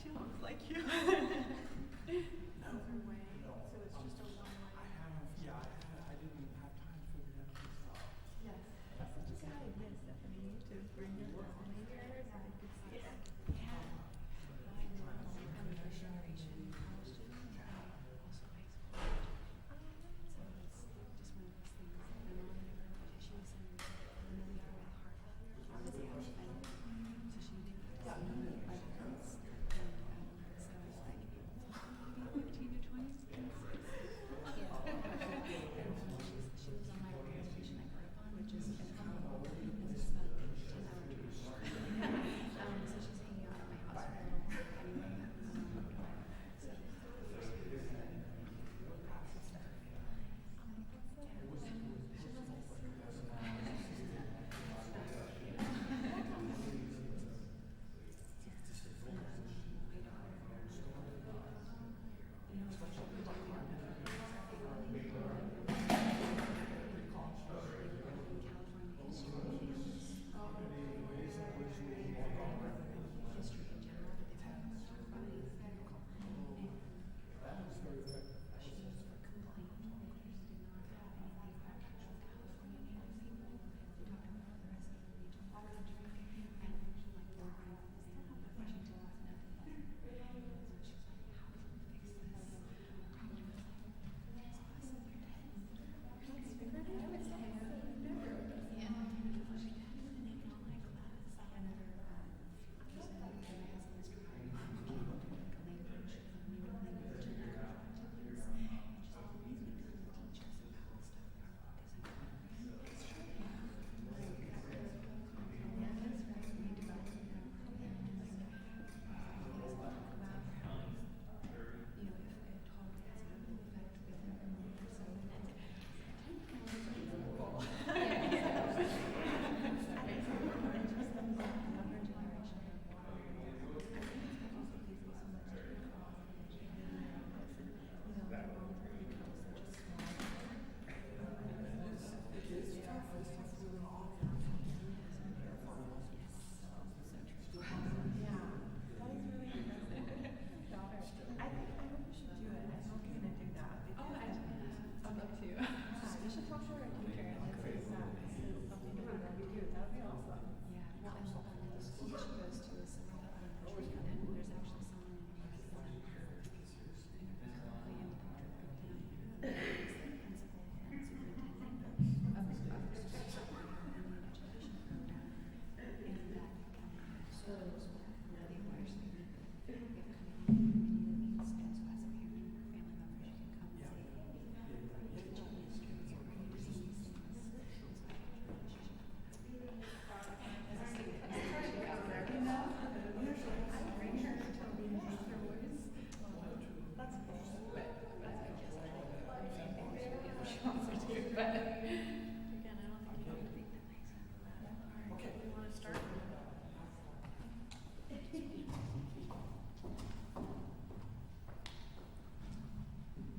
She looks like you.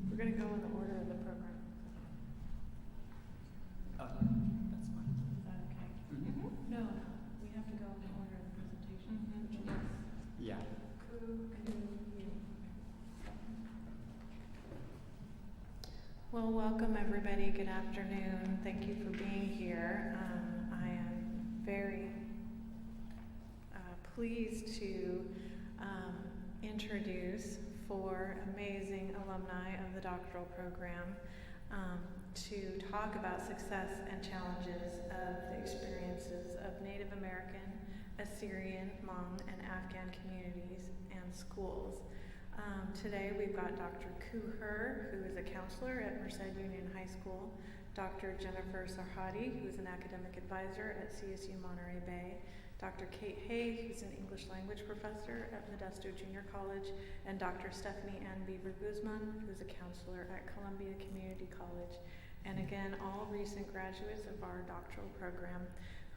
We're going to go in the order of the program. That's fine. Is that okay? Mm-hmm. No, we have to go in the order of the presentation. Yeah. Well, welcome everybody. Good afternoon. Thank you for being here. I am very pleased to introduce 4 amazing alumni of the doctoral program to talk about success and challenges of the experiences of Native American, Assyrian, Hmong, and Afghan communities and schools. Today we've got Dr. Kuher, who is a counselor at Merced Union High School, Dr. Jennifer Sarhadi, who is an academic advisor at CSU Monterey Bay, Dr. Kate Hay, who's an English language professor at Modesto Junior College, and Dr. Stephanie Ann Beaver-Guzman, who's a counselor at Columbia Community College. And again, all recent graduates of our doctoral program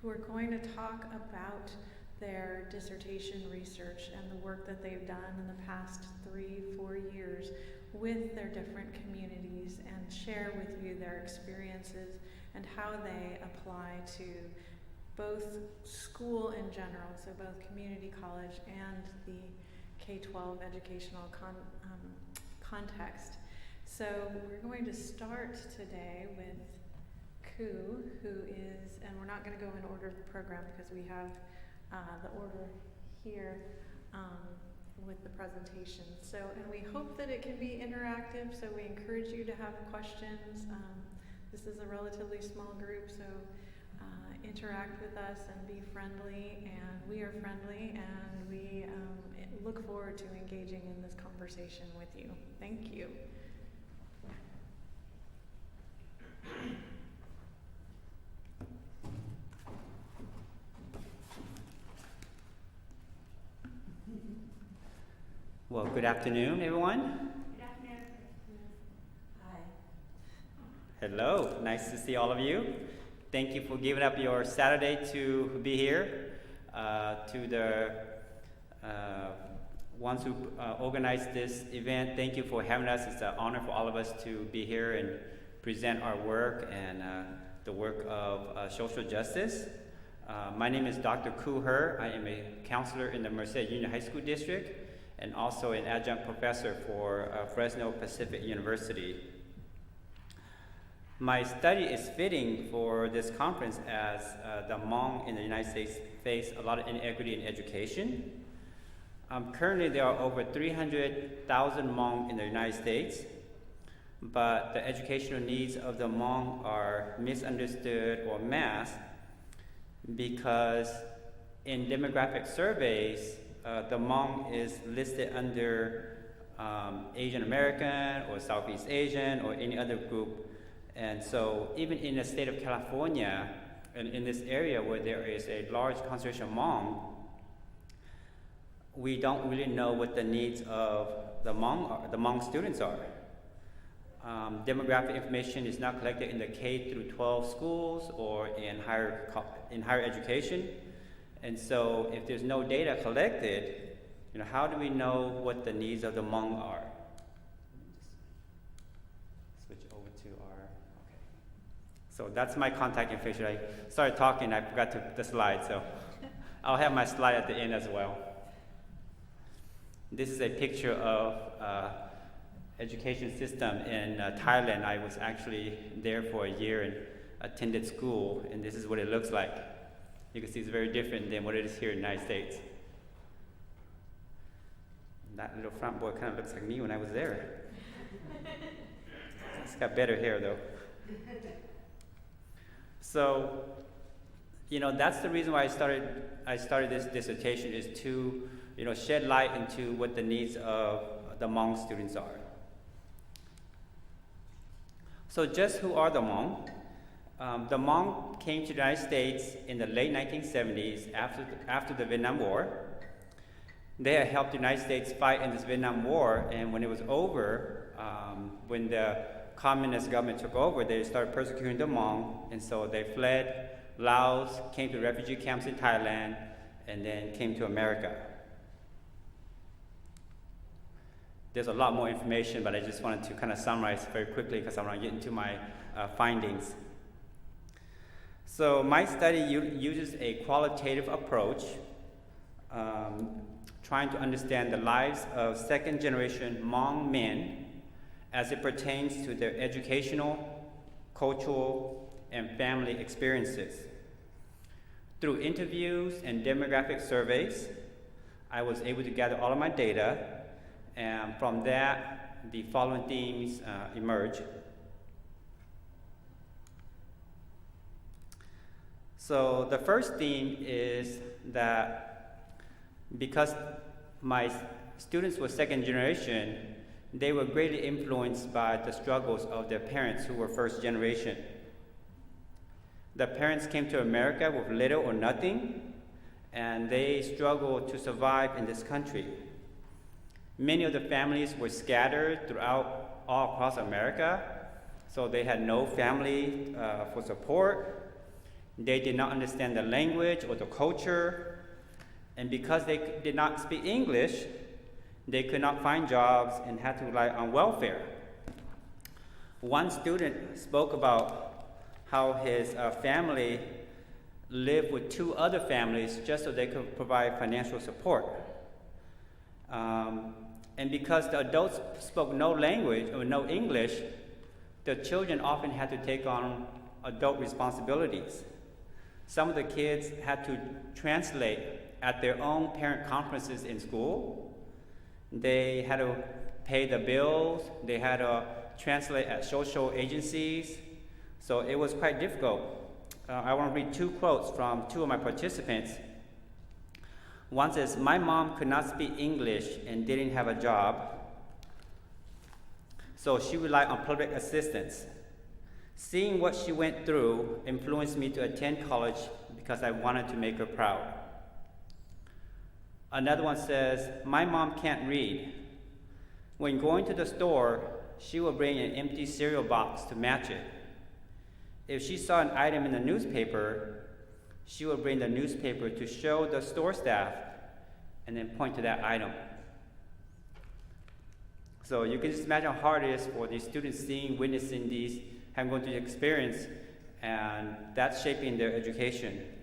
who are going to talk about their dissertation research and the work that they've done in the past 3-4 years with their different communities and share with you their experiences and how they apply to both school in general, so both community college and the K12 educational context. So we're going to start today with Ku, who is, and we're not going to go in order of the program because we have the order here with the presentation. So, and we hope that it can be interactive, so we encourage you to have questions. This is a relatively small group, so interact with us and be friendly, and we are friendly, and we look forward to engaging in this conversation with you. Thank you. Well, good afternoon, everyone. Good afternoon. Hi. Hello, nice to see all of you. Thank you for giving up your Saturday to be here. To the ones who organized this event, thank you for having us. It's an honor for all of us to be here and present our work and the work of social justice. My name is Dr. Kuher. I am a counselor in the Merced Union High School District and also an adjunct professor for Fresno Pacific University. My study is fitting for this conference as the Hmong in the United States face a lot of inequity in education. Currently, there are over 300,000 Hmong in the United States, but the educational needs of the Hmong are misunderstood or masked because in demographic surveys, the Hmong is listed under Asian American or Southeast Asian or any other group. And so even in the state of California, and in this area where there is a large concentration of Hmong, we don't really know what the needs of the Hmong students are. Demographic information is not collected in the K-12 schools or in higher education. And so if there's no data collected, how do we know what the needs of the Hmong are? Switch over to our, okay. So that's my contact information. I started talking, I forgot to the slide, so I'll have my slide at the end as well. This is a picture of education system in Thailand. I was actually there for a year and attended school, and this is what it looks like. You can see it's very different than what it is here in the United States. That little front boy kind of looks like me when I was there. It's got better hair though. So, that's the reason why I started this dissertation, is to, shed light into what the needs of the Hmong students are. So just who are the Hmong? The Hmong came to the United States in the late 1970s after the Vietnam War. They had helped the United States fight in this Vietnam War, and when it was over, when the communist government took over, they started persecuting the Hmong, and so they fled Laos, came to refugee camps in Thailand, and then came to America. There's a lot more information, but I just wanted to kind of summarize very quickly because I want to get into my findings. So my study uses a qualitative approach, trying to understand the lives of second-generation Hmong men as it pertains to their educational, cultural, and family experiences. Through interviews and demographic surveys, I was able to gather all of my data And from that, the following themes emerge. So the first theme is that because my students were second generation, they were greatly influenced by the struggles of their parents who were first generation. The parents came to America with little or nothing, and they struggled to survive in this country. Many of the families were scattered throughout all across America, so they had no family for support. They did not understand the language or the culture, and because they did not speak English, they could not find jobs and had to rely on welfare. One student spoke about how his family lived with 2 other families just so they could provide financial support. And because the adults spoke no language or no English, the children often had to take on adult responsibilities. Some of the kids had to translate at their own parent conferences in school. They had to pay the bills. They had to translate at social agencies. So it was quite difficult. I want to read 2 quotes from 2 of my participants. One says, "My mom could not speak English and didn't have a job, so she relied on public assistance. Seeing what she went through influenced me to attend college because I wanted to make her proud." Another one says, "My mom can't read. When going to the store, she will bring an empty cereal box to match it. If she saw an item in the newspaper, she would bring the newspaper to show the store staff and then point to that item." So you can just imagine how hard it is for these students witnessing these, having gone through the experience, and that's shaping their education.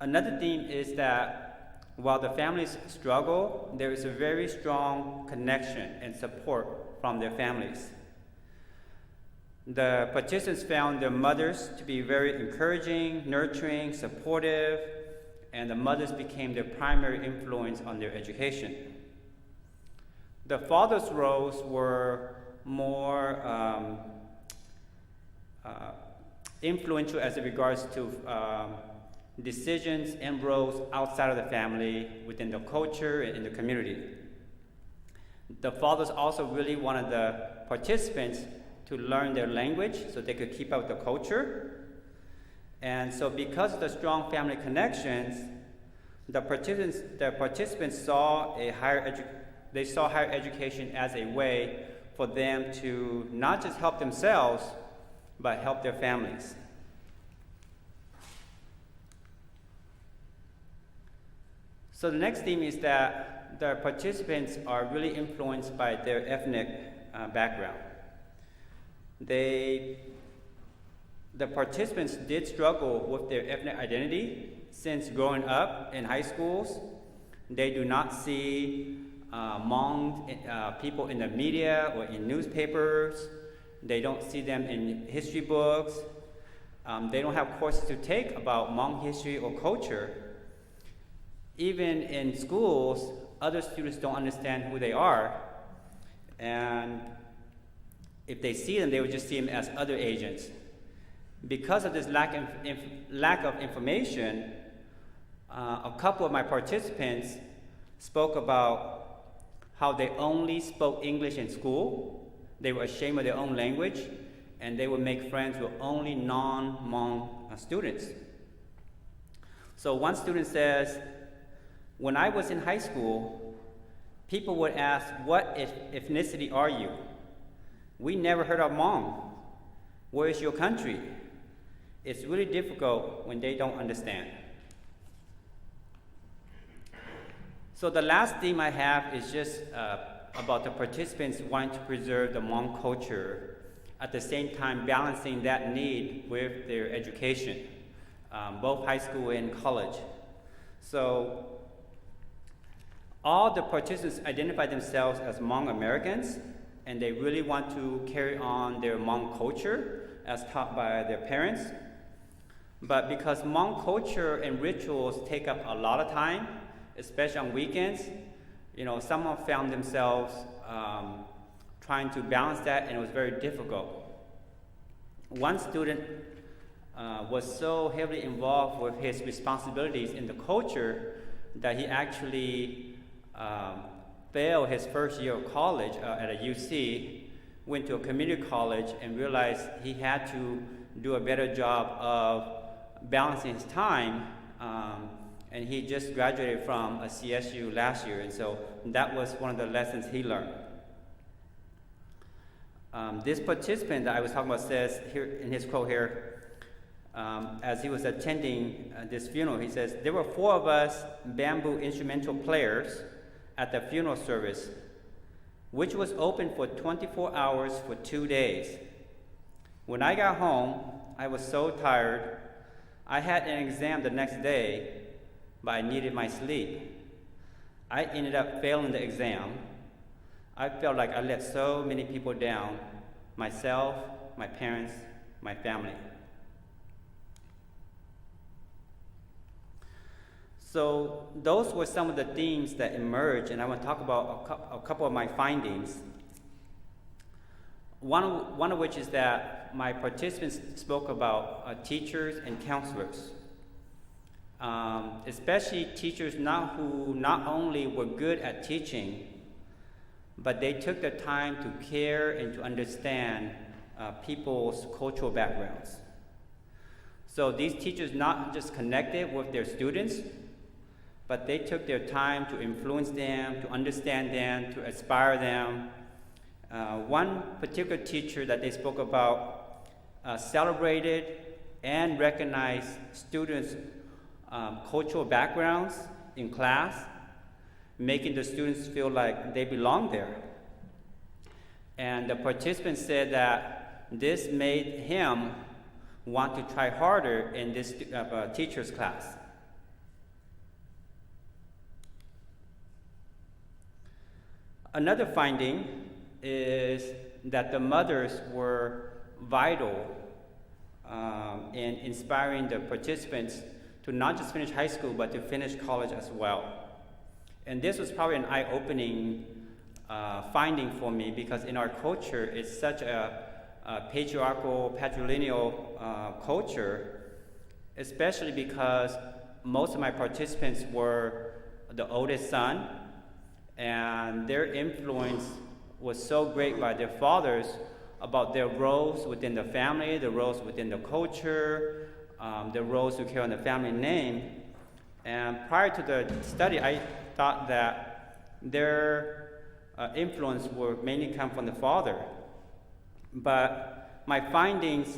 Another theme is that while the families struggle, there is a very strong connection and support from their families. The participants found their mothers to be very encouraging, nurturing, supportive, and the mothers became their primary influence on their education. The fathers' roles were more influential as it regards to decisions and roles outside of the family, within the culture, and in the community. The fathers also really wanted the participants to learn their language so they could keep up with the culture. And so because of the strong family connections, the participants saw higher education as a way for them to not just help themselves, but help their families. So the next theme is that the participants are really influenced by their ethnic background. The participants did struggle with their ethnic identity since growing up in high schools. They do not see Hmong people in the media or in newspapers. They don't see them in history books. They don't have courses to take about Hmong history or culture. Even in schools, other students don't understand who they are. And if they see them, they would just see them as other Asians. Because of this lack of information, a couple of my participants spoke about how they only spoke English in school. They were ashamed of their own language, and they would make friends with only non-Hmong students. So one student says, "When I was in high school, people would ask, 'What ethnicity are you?' We never heard of Hmong. Where is your country?' It's really difficult when they don't understand." So the last theme I have is just about the participants wanting to preserve the Hmong culture, at the same time balancing that need with their education, both high school and college. So all the participants identify themselves as Hmong Americans, and they really want to carry on their Hmong culture as taught by their parents. But because Hmong culture and rituals take up a lot of time, especially on weekends. Someone found themselves trying to balance that, and it was very difficult. One student was so heavily involved with his responsibilities in the culture that he actually failed his first year of college at a UC, went to a community college, and realized he had to do a better job of balancing his time. And he just graduated from a CSU last year, and so that was one of the lessons he learned. This participant that I was talking about says here in his quote here, as he was attending this funeral, he says, "There were 4 of us bamboo instrumental players at the funeral service, which was open for 24 hours for 2 days. When I got home, I was so tired. I had an exam the next day, but I needed my sleep. I ended up failing the exam. I felt like I let so many people down, myself, my parents, my family." So those were some of the themes that emerged, and I want to talk about a couple of my findings. One of which is that my participants spoke about teachers and counselors, especially teachers who not only were good at teaching, but they took the time to care and to understand people's cultural backgrounds. So these teachers not just connected with their students, but they took their time to influence them, to understand them, to inspire them. One particular teacher that they spoke about celebrated and recognized students' cultural backgrounds in class, making the students feel like they belong there. And the participants said that this made him want to try harder in this teacher's class. Another finding is that the mothers were vital in inspiring the participants to not just finish high school, but to finish college as well. And this was probably an eye-opening finding for me, because in our culture, it's such a patriarchal, patrilineal culture, especially because most of my participants were the oldest son, and their influence was so great by their fathers about their roles within the family, the roles within the culture, the roles to carry on the family name. And prior to the study, I thought that their influence would mainly come from the father. But my findings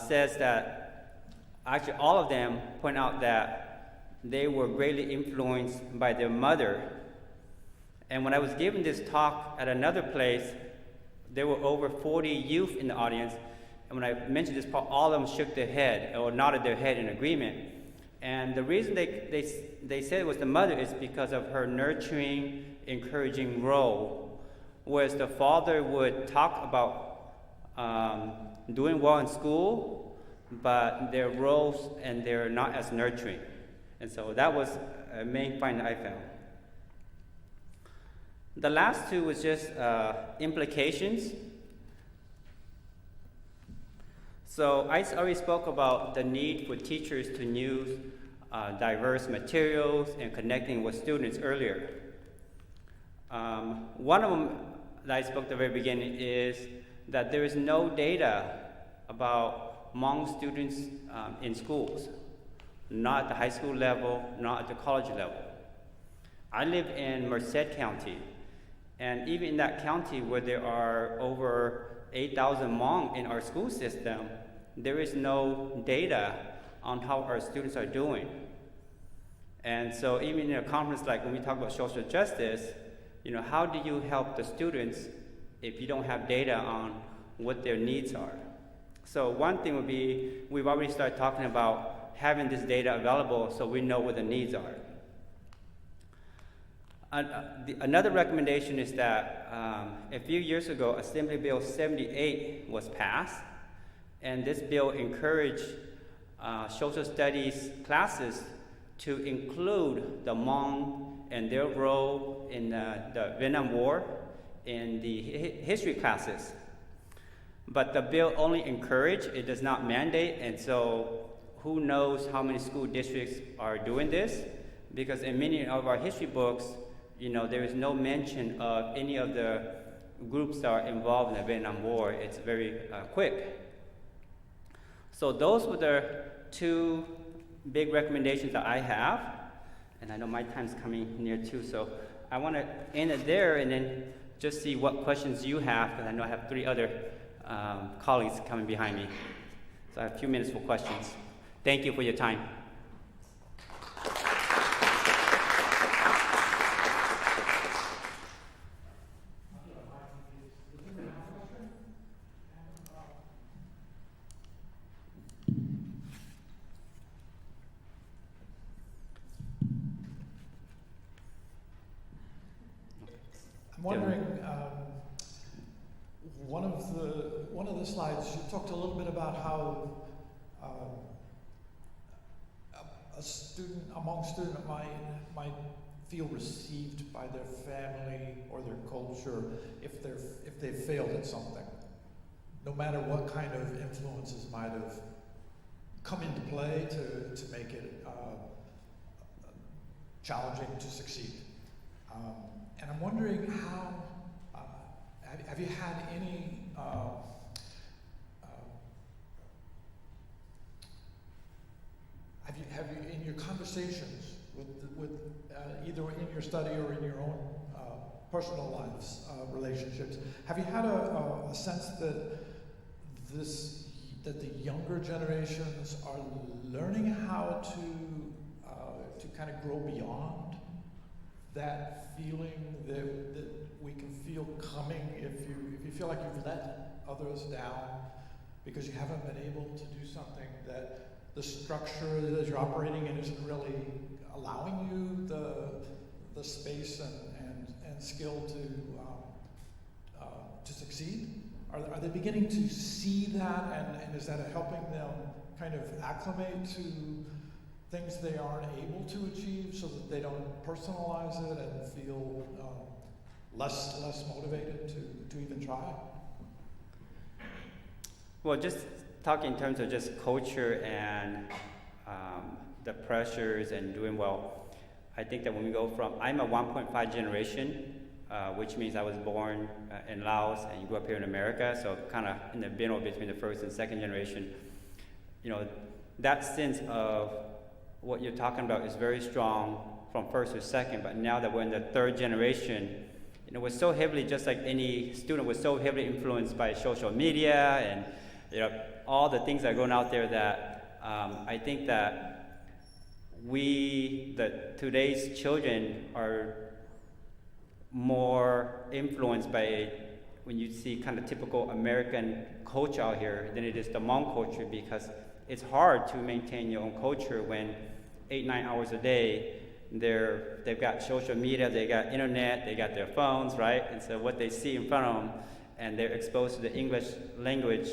says that actually all of them point out that they were greatly influenced by their mother. And when I was giving this talk at another place, there were over 40 youth in the audience. And when I mentioned this part, all of them shook their head or nodded their head in agreement. And the reason they said it was the mother is because of her nurturing, encouraging role. Whereas the father would talk about doing well in school, but their roles and they're not as nurturing. And so that was a main finding I found. The last two was just implications. So I already spoke about the need for teachers to use diverse materials and connecting with students earlier. One of them that I spoke at the very beginning is that there is no data about Hmong students in schools, not at the high school level, not at the college level. I live in Merced County, and even in that county where there are over 8,000 Hmong in our school system, there is no data on how our students are doing. And so even in a conference like when we talk about social justice, how do you help the students if you don't have data on what their needs are? So one thing would be, we've already started talking about having this data available so we know what the needs are. Another recommendation is that a few years ago, Assembly Bill 78 was passed, and this bill encouraged social studies classes to include the Hmong and their role in the Vietnam War in the history classes. But the bill only encourages, it does not mandate, and so who knows how many school districts are doing this, because in many of our history books, there is no mention of any of the groups that are involved in the Vietnam War. It's very quick. So those were the two big recommendations that I have, and I know my time's coming near too, so I want to end it there and then just see what questions you have, because I know I have 3 other colleagues coming behind me. So I have a few minutes for questions. Thank you for your time. I'm wondering, one of the slides, you talked a little bit about how a Hmong student might feel received by their family or their culture if they've failed at something, no matter what kind of influences might have come into play to make it challenging to succeed. And I'm wondering how, have you had any have you in your conversations with either in your study or in your own personal lives, relationships, have you had a sense that the younger generations are learning how to kind of grow beyond that feeling that we can feel coming if you feel like you've let others down because you haven't been able to do something that the structure that you're operating in isn't really allowing you the space and skill to succeed? Are they beginning to see that, and is that helping them kind of acclimate to things they aren't able to achieve so that they don't personalize it and feel less motivated to even try? Well, just talking in terms of just culture and the pressures and doing well, I think that when we go from, I'm a 1.5 generation, which means I was born in Laos and grew up here in America, so kind of in the middle between the first and second generation. That sense of what you're talking about is very strong from first to second, but now that we're in the third generation, we're so heavily, just like any student, we're so heavily influenced by social media and all the things that are going out there that I think that today's children are more influenced by when you see kind of typical American culture out here than it is the Hmong culture, because it's hard to maintain your own culture when 8-9 hours a day they've got social media, they got internet, they got their phones, right? And so what they see in front of them, and they're exposed to the English language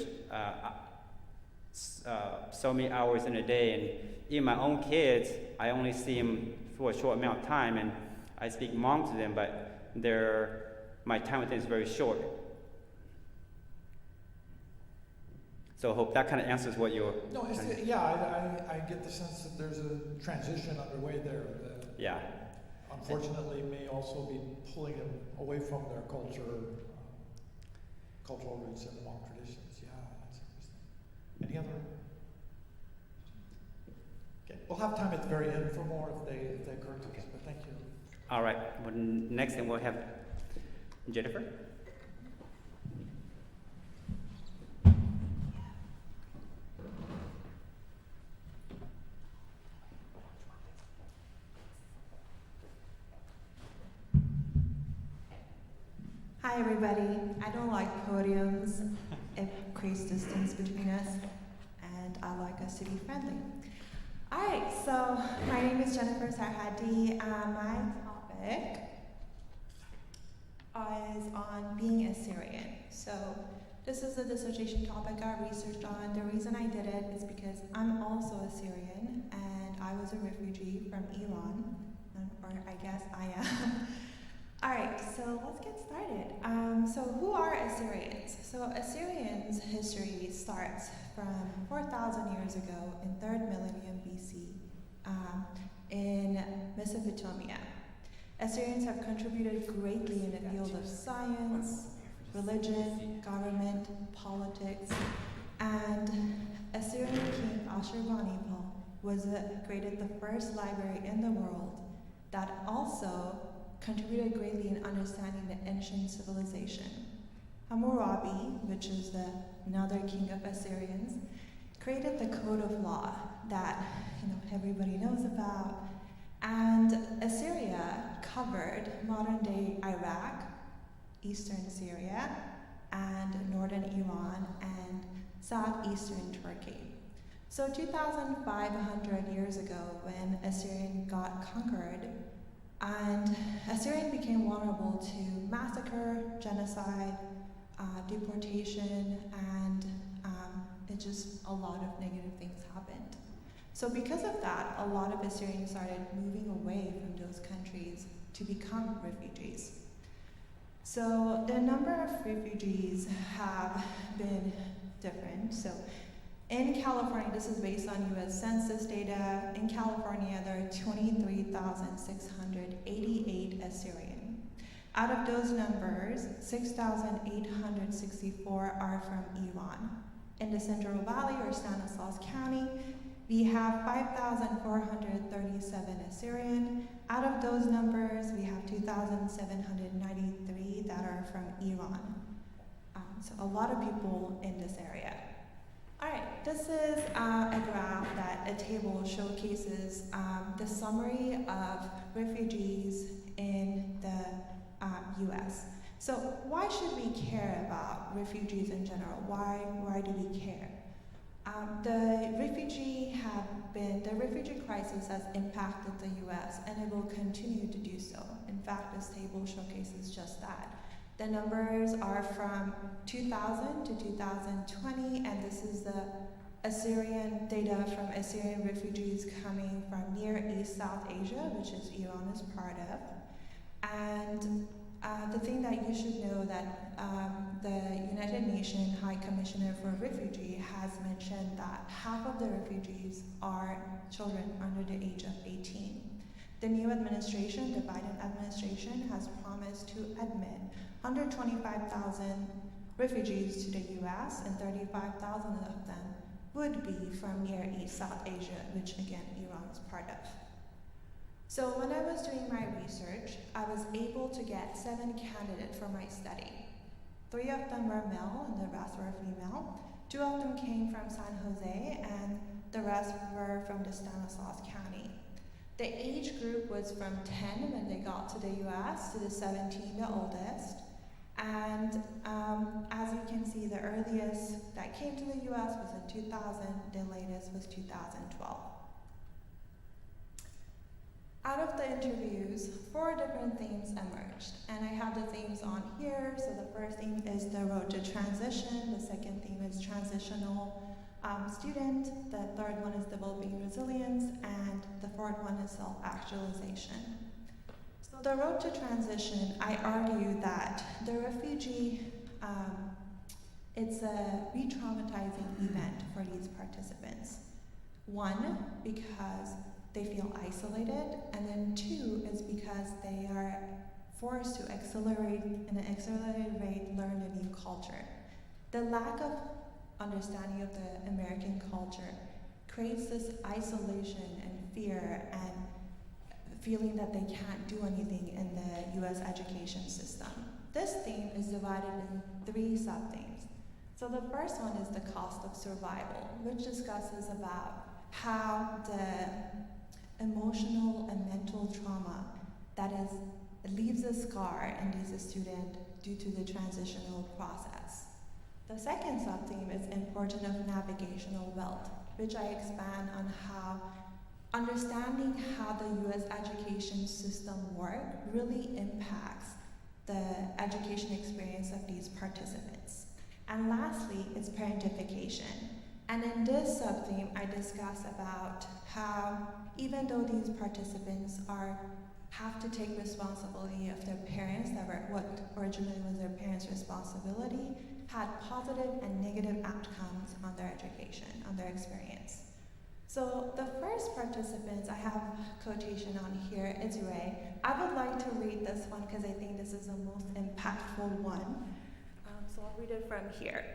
so many hours in a day. And even my own kids, I only see them for a short amount of time, and I speak Hmong to them, but my time with them is very short. So I hope that kind of answers what you're... No, I get the sense that there's a transition underway there that yeah. Unfortunately may also be pulling them away from their cultural roots and Hmong traditions. Yeah, that's interesting. Any other? Okay, we'll have time at the very end for more if they occur to us, but thank you. All right, well, next thing we'll have Jennifer. Hi everybody. I don't like podiums. It creates distance between us, and I like us to be friendly. Alright, so my name is Jennifer Sarhadi. My topic is on being Assyrian. So This is the dissertation topic I researched on. The reason I did it is because I'm also Assyrian and I was a refugee from Iran, or I guess I am. Alright, so let's get started. So who are Assyrians? So Assyrians' history starts from 4,000 years ago in 3rd millennium BC in Mesopotamia. Assyrians have contributed greatly in the field of science, religion, government, politics, and Assyrian king Ashurbanipal created the first library in the world that also contributed greatly in understanding the ancient civilization. Hammurabi, which is another king of Assyrians, created the code of law that everybody knows about, and Assyria covered modern-day Iraq, eastern Syria, and northern Iran, and southeastern Turkey. So 2,500 years ago, when Assyrian got conquered, and Assyrian became vulnerable to massacre, genocide, deportation, and a lot of negative things happened. So because of that, a lot of Assyrians started moving away from those countries to become refugees. So the number of refugees have been different. So in California, this is based on US Census data. In California, there are 23,688 Assyrian. Out of those numbers, 6,864 are from Iran. In the Central Valley or Stanislaus County, we have 5,437 Assyrian. Out of those numbers, we have 2,793 that are from Iran. So a lot of people in this area. All right, this is a graph a table showcases the summary of refugees in the US. So why should we care about refugees in general? Why do we care? The refugee crisis has impacted the US and it will continue to do so. In fact, this table showcases just that. The numbers are from 2000 to 2020, and this is the Assyrian data from Assyrian refugees coming from Near East South Asia, which is Iran is part of. And the thing that you should know that the United Nations High Commissioner for Refugee has mentioned that half of the refugees are children under the age of 18. The new administration, the Biden administration, has promised to admit 125,000 refugees to the US, and 35,000 of them would be from Near East South Asia, which again, Iran is part of. So when I was doing my research, I was able to get 7 candidates for my study. 3 of them were male and the rest were female. 2 of them came from San Jose and the rest were from the Stanislaus County. The age group was from 10 when they got to the US to the 17, the oldest. And as you can see, the earliest that came to the US was in 2000, the latest was 2012. Out of the interviews, 4 different themes emerged, and I have the themes on here. So the first theme is the road to transition, the second theme is transitional student, the third one is developing resilience, and the fourth one is self-actualization. So the road to transition, I argue that the refugee, it's a re-traumatizing event for these participants. 1, because they feel isolated, and then 2 is because they are forced to accelerate in an accelerated rate learn a new culture. The lack of understanding of the American culture creates this isolation and fear and feeling that they can't do anything in the US education system. This theme is divided in 3 sub-themes. So the first one is the cost of survival, which discusses about how the emotional and mental trauma that leaves a scar in these students due to the transitional process. The second sub-theme is importance of navigational wealth, which I expand on how understanding how the US education system works really impacts the education experience of these participants. And lastly, is parentification. And in this sub-theme, I discuss about how even though these participants have to take responsibility of their parents, that were what originally was their parents' responsibility, had positive and negative outcomes on their education, on their experience. So the first participants, I have quotation on here, it's Ray. I would like to read this one because I think this is the most impactful one. So I'll read it from here.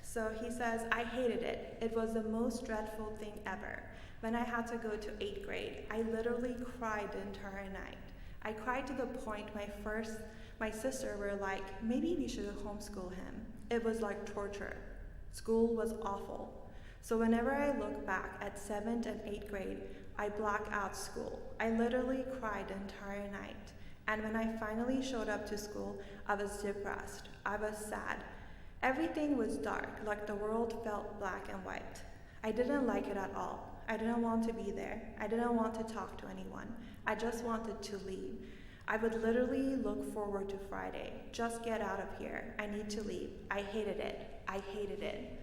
So he says, I hated it. It was the most dreadful thing ever. When I had to go to 8th grade, I literally cried the entire night. I cried to the point my sister were like, maybe we should homeschool him. It was like torture. School was awful. So whenever I look back at 7th and 8th grade, I black out school. I literally cried the entire night. And when I finally showed up to school, I was depressed. I was sad. Everything was dark, like the world felt black and white. I didn't like it at all. I didn't want to be there. I didn't want to talk to anyone. I just wanted to leave. I would literally look forward to Friday. Just get out of here. I need to leave. I hated it. I hated it.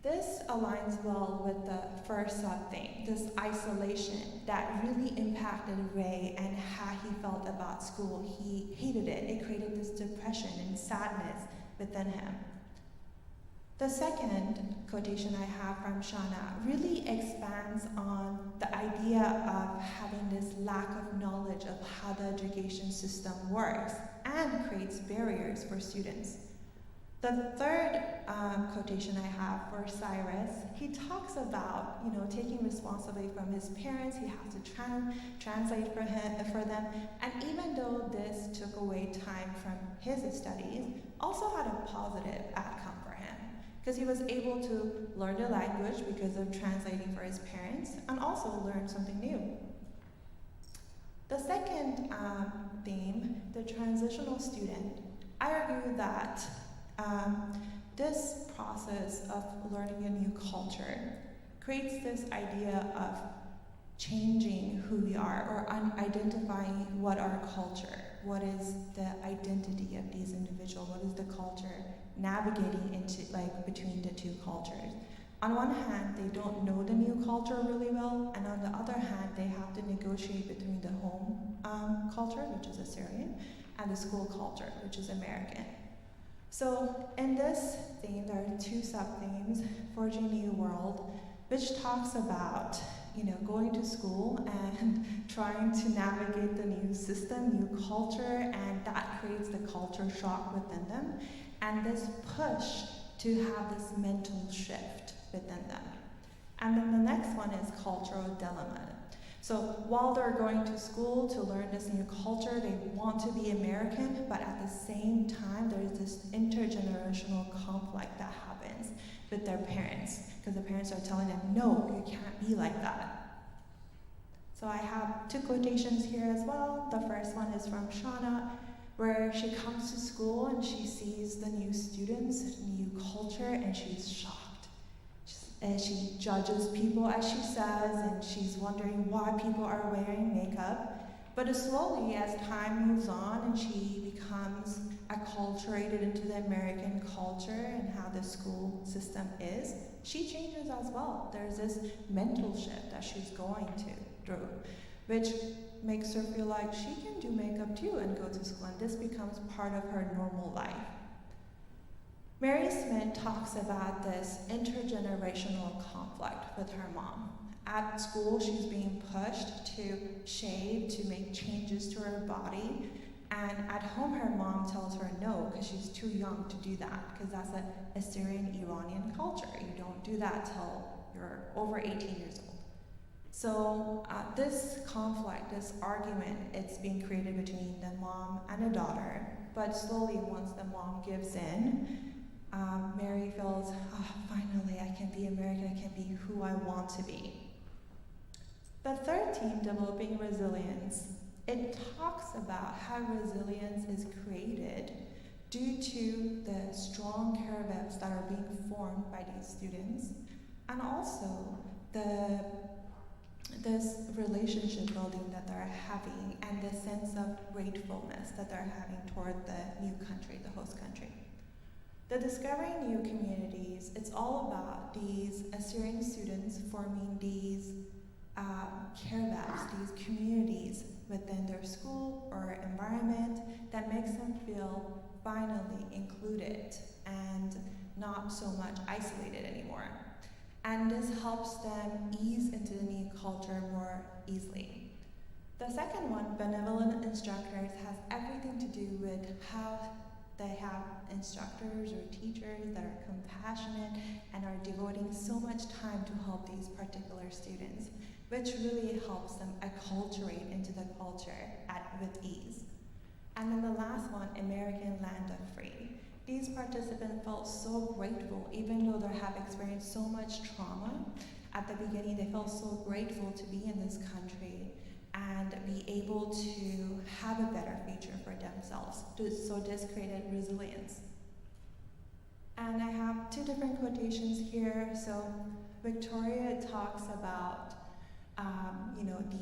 This aligns well with the first sub-theme, this isolation that really impacted Ray and how he felt about school. He hated it. It created this depression and sadness within him. The second quotation I have from Shauna really expands on the idea of having this lack of knowledge of how the education system works and creates barriers for students. The third quotation I have for Cyrus, he talks about, taking responsibility from his parents. He has to translate for them, and even though this took away time from his studies, also had a positive outcome for him because he was able to learn the language because of translating for his parents, and also learn something new. The second theme, the transitional student, I argue that this process of learning a new culture creates this idea of changing who we are, or identifying what our culture, what is the identity of these individuals, what is the culture, navigating into between the two cultures. On one hand, they don't know the new culture really well, and on the other hand, they have to negotiate between the home culture, which is Assyrian, and the school culture, which is American. So in this theme, there are two sub-themes, Forging New World, which talks about, going to school and trying to navigate the new system, new culture, and that creates the culture shock within them, and this push to have this mental shift within them. And then the next one is cultural dilemma. So while they're going to school to learn this new culture, they want to be American, but at the same time, there's this intergenerational conflict that happens with their parents, because the parents are telling them, no, you can't be like that. So I have two quotations here as well. The first one is from Shauna, where she comes to school and she sees the new students, new culture, and she's shocked. And she judges people, as she says, and she's wondering why people are wearing makeup. But slowly, as time moves on and she becomes acculturated into the American culture and how the school system is, she changes as well. There's this mental shift that she's going through, which makes her feel like she can do makeup too and go to school, and this becomes part of her normal life. Mary Smith talks about this intergenerational conflict with her mom. At school, she's being pushed to shave, to make changes to her body, and at home, her mom tells her no, because she's too young to do that, because that's an Assyrian-Iranian culture. You don't do that till you're over 18 years old. So this conflict, this argument, it's being created between the mom and the daughter, but slowly, once the mom gives in, Mary feels, finally, I can be American, I can be who I want to be. The third theme, developing resilience, it talks about how resilience is created due to the strong care webs that are being formed by these students, and also this relationship building that they're having, and the sense of gratefulness that they're having toward the new country, the host country. The Discovering New Communities, it's all about these Assyrian students forming these caravans, these communities within their school or environment that makes them feel finally included and not so much isolated anymore. And this helps them ease into the new culture more easily. The second one, Benevolent Instructors, has everything to do with how they have instructors or teachers that are compassionate and are devoting so much time to help these particular students, which really helps them acculturate into the culture with ease. And then the last one, American Land of Free. These participants felt so grateful, even though they have experienced so much trauma. At the beginning, they felt so grateful to be in this country and be able to have a better future for themselves. So this created resilience. And I have two different quotations here. So Victoria talks about,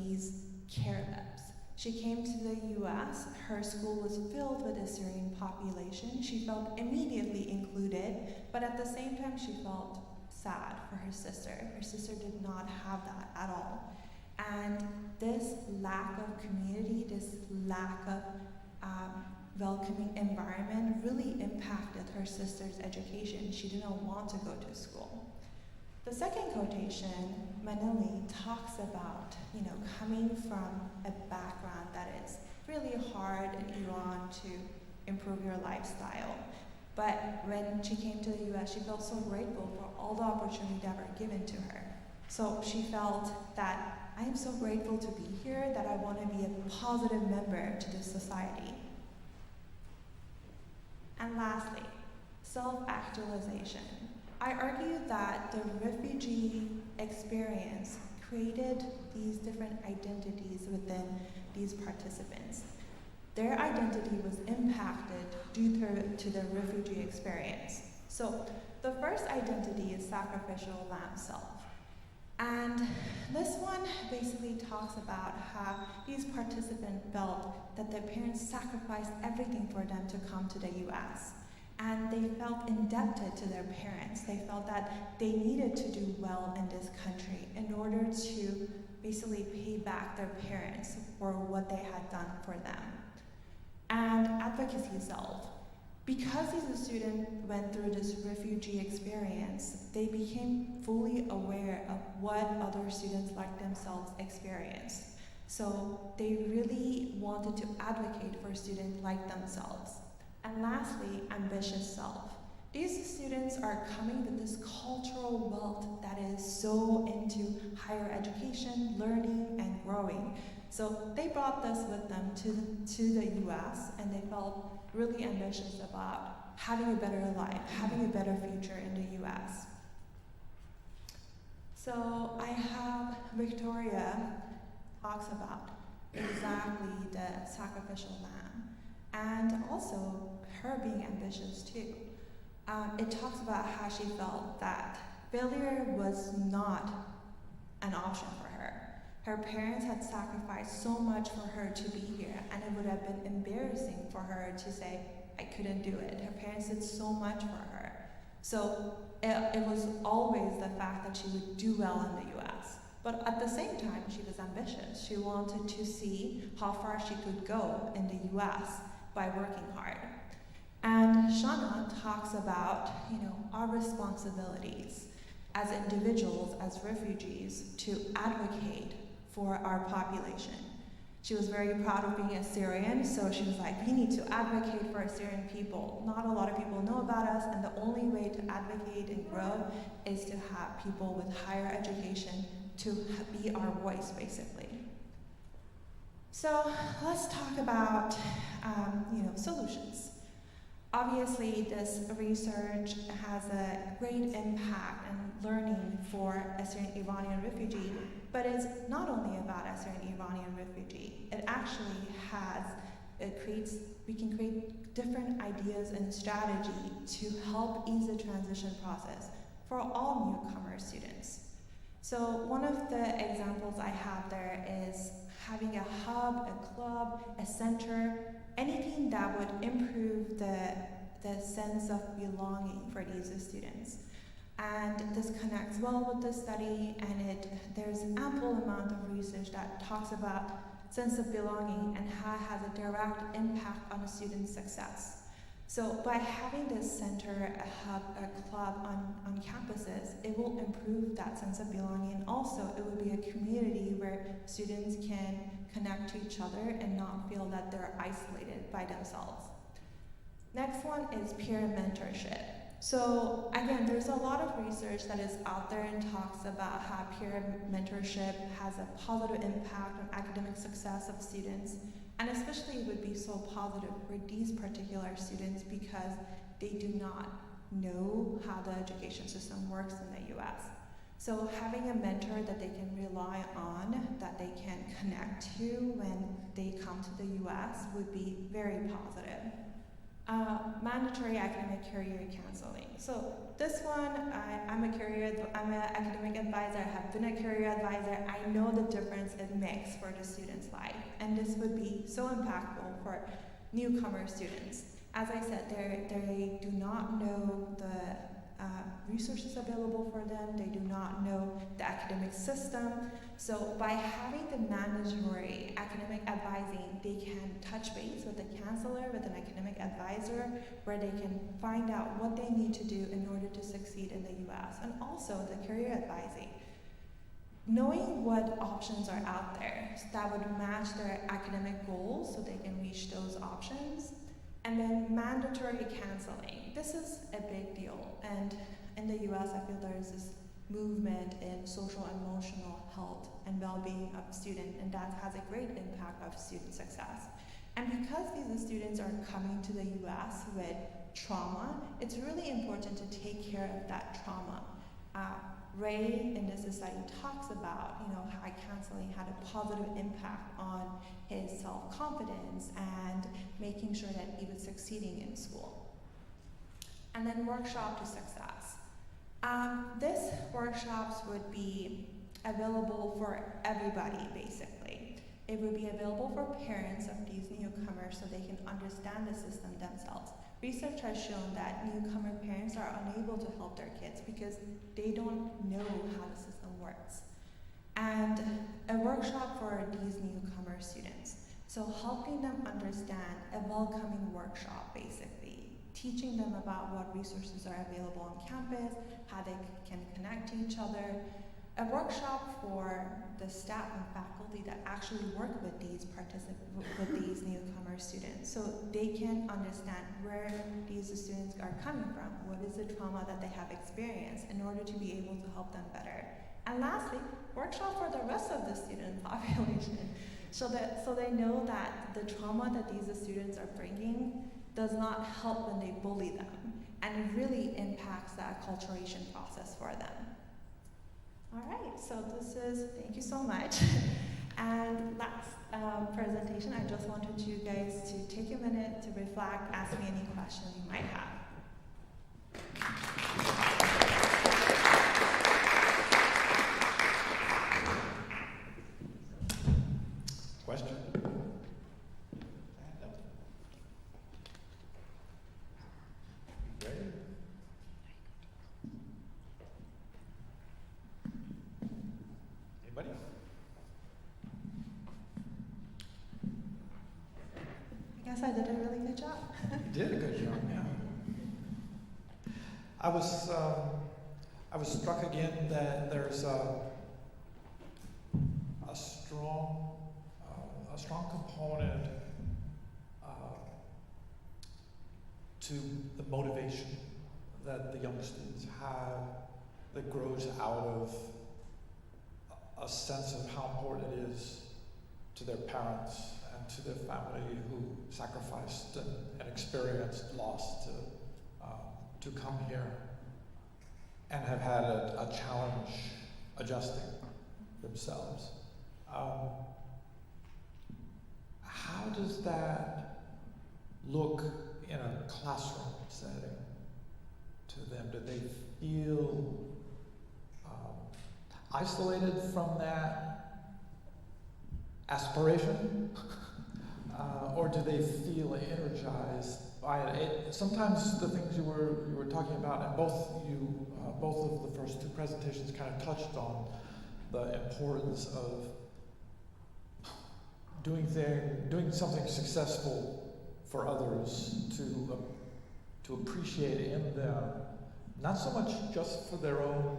these caravans. She came to the US, her school was filled with Assyrian population. She felt immediately included, but at the same time she felt sad for her sister. Her sister did not have that at all. And this lack of community, this lack of welcoming environment really impacted her sister's education. She didn't want to go to school. The second quotation, Manili talks about, coming from a background that is really hard in Iran to improve your lifestyle. But when she came to the US, she felt so grateful for all the opportunities that were given to her. So she felt that I am so grateful to be here that I want to be a positive member to this society. And lastly, self-actualization. I argue that the refugee experience created these different identities within these participants. Their identity was impacted due to the refugee experience. So the first identity is sacrificial lamb self. And this one basically talks about how these participants felt that their parents sacrificed everything for them to come to the US. And they felt indebted to their parents. They felt that they needed to do well in this country in order to basically pay back their parents for what they had done for them. And advocacy self. Because these students went through this refugee experience, they became fully aware of what other students like themselves experienced. So they really wanted to advocate for students like themselves. And lastly, ambitious self. These students are coming with this cultural wealth that is so into higher education, learning, and growing. So they brought this with them to the US, and they felt really ambitious about having a better life, having a better future in the US. So I have Victoria talks about exactly the sacrificial lamb, and also her being ambitious too. It talks about how she felt that failure was not an option for her. Her parents had sacrificed so much for her to be here, and it would have been embarrassing for her to say, I couldn't do it. Her parents did so much for her. So it was always the fact that she would do well in the US. But at the same time, she was ambitious. She wanted to see how far she could go in the US by working hard. And Shana talks about, our responsibilities as individuals, as refugees, to advocate for our population. She was very proud of being Assyrian, so she was like, we need to advocate for Assyrian people. Not a lot of people know about us, and the only way to advocate and grow is to have people with higher education to be our voice, basically. So let's talk about, solutions. Obviously, this research has a great impact and learning for Assyrian Iranian refugee, but it's not only about Assyrian Iranian refugee. It actually we can create different ideas and strategy to help ease the transition process for all newcomer students. So one of the examples I have there is having a hub, a club, a center, anything that would improve the the sense of belonging for these students. And this connects well with the study, and there's an ample amount of research that talks about sense of belonging and how it has a direct impact on a student's success. So by having this center, a hub, a club on campuses, it will improve that sense of belonging, and also it will be a community where students can connect to each other and not feel that they're isolated by themselves. Next one is peer mentorship. So again, there's a lot of research that is out there and talks about how peer mentorship has a positive impact on academic success of students, and especially it would be so positive for these particular students because they do not know how the education system works in the US. So having a mentor that they can rely on, that they can connect to when they come to the US would be very positive. Mandatory academic career counseling. So this one, I'm an academic advisor, I have been a career advisor. I know the difference it makes for the student's life, and this would be so impactful for newcomer students. As I said, they do not know the resources available for them, they do not know the academic system. So by having the mandatory academic advising, they can touch base with a counselor, with an academic advisor, where they can find out what they need to do in order to succeed in the US. And also the career advising, knowing what options are out there that would match their academic goals so they can reach those options. And then mandatory counseling. This is a big deal, and in the US I feel there is this movement in social and emotional health and well-being of students, and that has a great impact of student success. And because these students are coming to the US with trauma, it's really important to take care of that trauma. Ray in this study talks about how counseling had a positive impact on his self-confidence and making sure that he was succeeding in school. And then workshop to success. This workshops would be available for everybody, basically. It would be available for parents of these newcomers so they can understand the system themselves. Research has shown that newcomer parents are unable to help their kids because they don't know how the system works. And a workshop for these newcomer students. So helping them understand, a welcoming workshop basically, teaching them about what resources are available on campus, how they can connect to each other. A workshop for the staff and faculty that actually work with these newcomer students, so they can understand where these students are coming from, what is the trauma that they have experienced in order to be able to help them better. And lastly, workshop for the rest of the student population, so they know that the trauma that these students are bringing does not help when they bully them, and it really impacts the acculturation process for them. All right, so thank you so much. And last presentation, I just wanted you guys to take a minute to reflect, ask me any questions you might have. Question? Ready? Anybody? I guess I did a really good job. You did a good job, yeah. I was struck again that there's a strong component to the motivation that the young students have that grows out of a sense of how important it is to their parents and to their family who sacrificed and experienced loss to come here and have had a challenge adjusting themselves. How does that look in a classroom setting to them? Do they feel isolated from that aspiration? Or do they feel energized sometimes the things you were talking about, and both of the first two presentations kind of touched on the importance of doing something successful for others to appreciate in them, not so much just for their own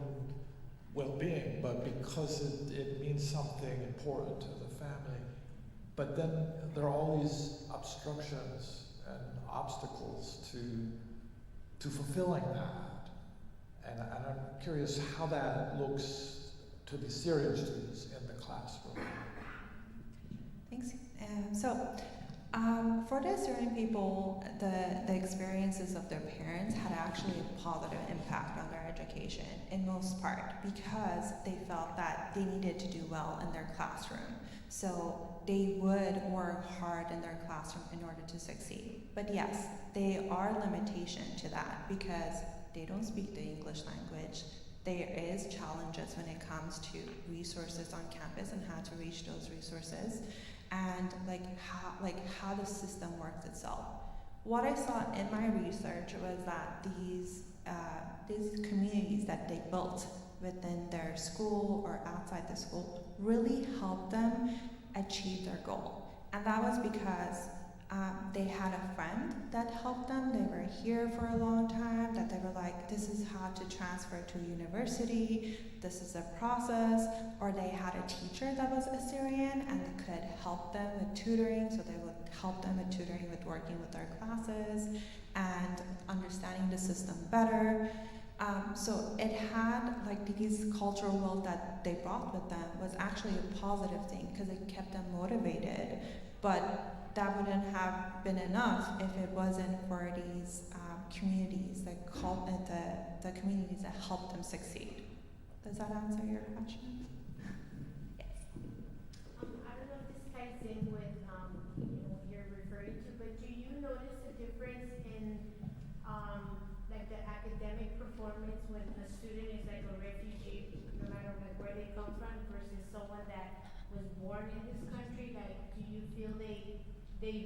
well-being, but because it means something important to the family. But then there are all these obstructions and obstacles to fulfilling that. And I'm curious how that looks to the Assyrian students in the classroom. Thanks. For the Assyrian people, the experiences of their parents had actually a positive impact on their education in most part because they felt that they needed to do well in their classroom. So they would work hard in their classroom in order to succeed. But yes, there are limitations to that because they don't speak the English language. There is challenges when it comes to resources on campus and how to reach those resources, and how the system works itself. What I saw in my research was that these communities that they built within their school or outside the school really helped them achieve their goal. And that was because they had a friend that helped them. They were here for a long time, that they were like, this is how to transfer to university, this is a process, or they had a teacher that was Assyrian and could help them with tutoring, so they would help them with tutoring, with working with their classes and understanding the system better. So it had these cultural wealth that they brought with them was actually a positive thing because it kept them motivated. But that wouldn't have been enough if it wasn't for these communities, the communities that helped them succeed. Does that answer your question? Yes. I don't know if this ties in with what you're referring to, but do you notice a difference in the academic performance when a student is like a refugee, no matter where they come from, versus someone that was born in this country? Like, do you feel they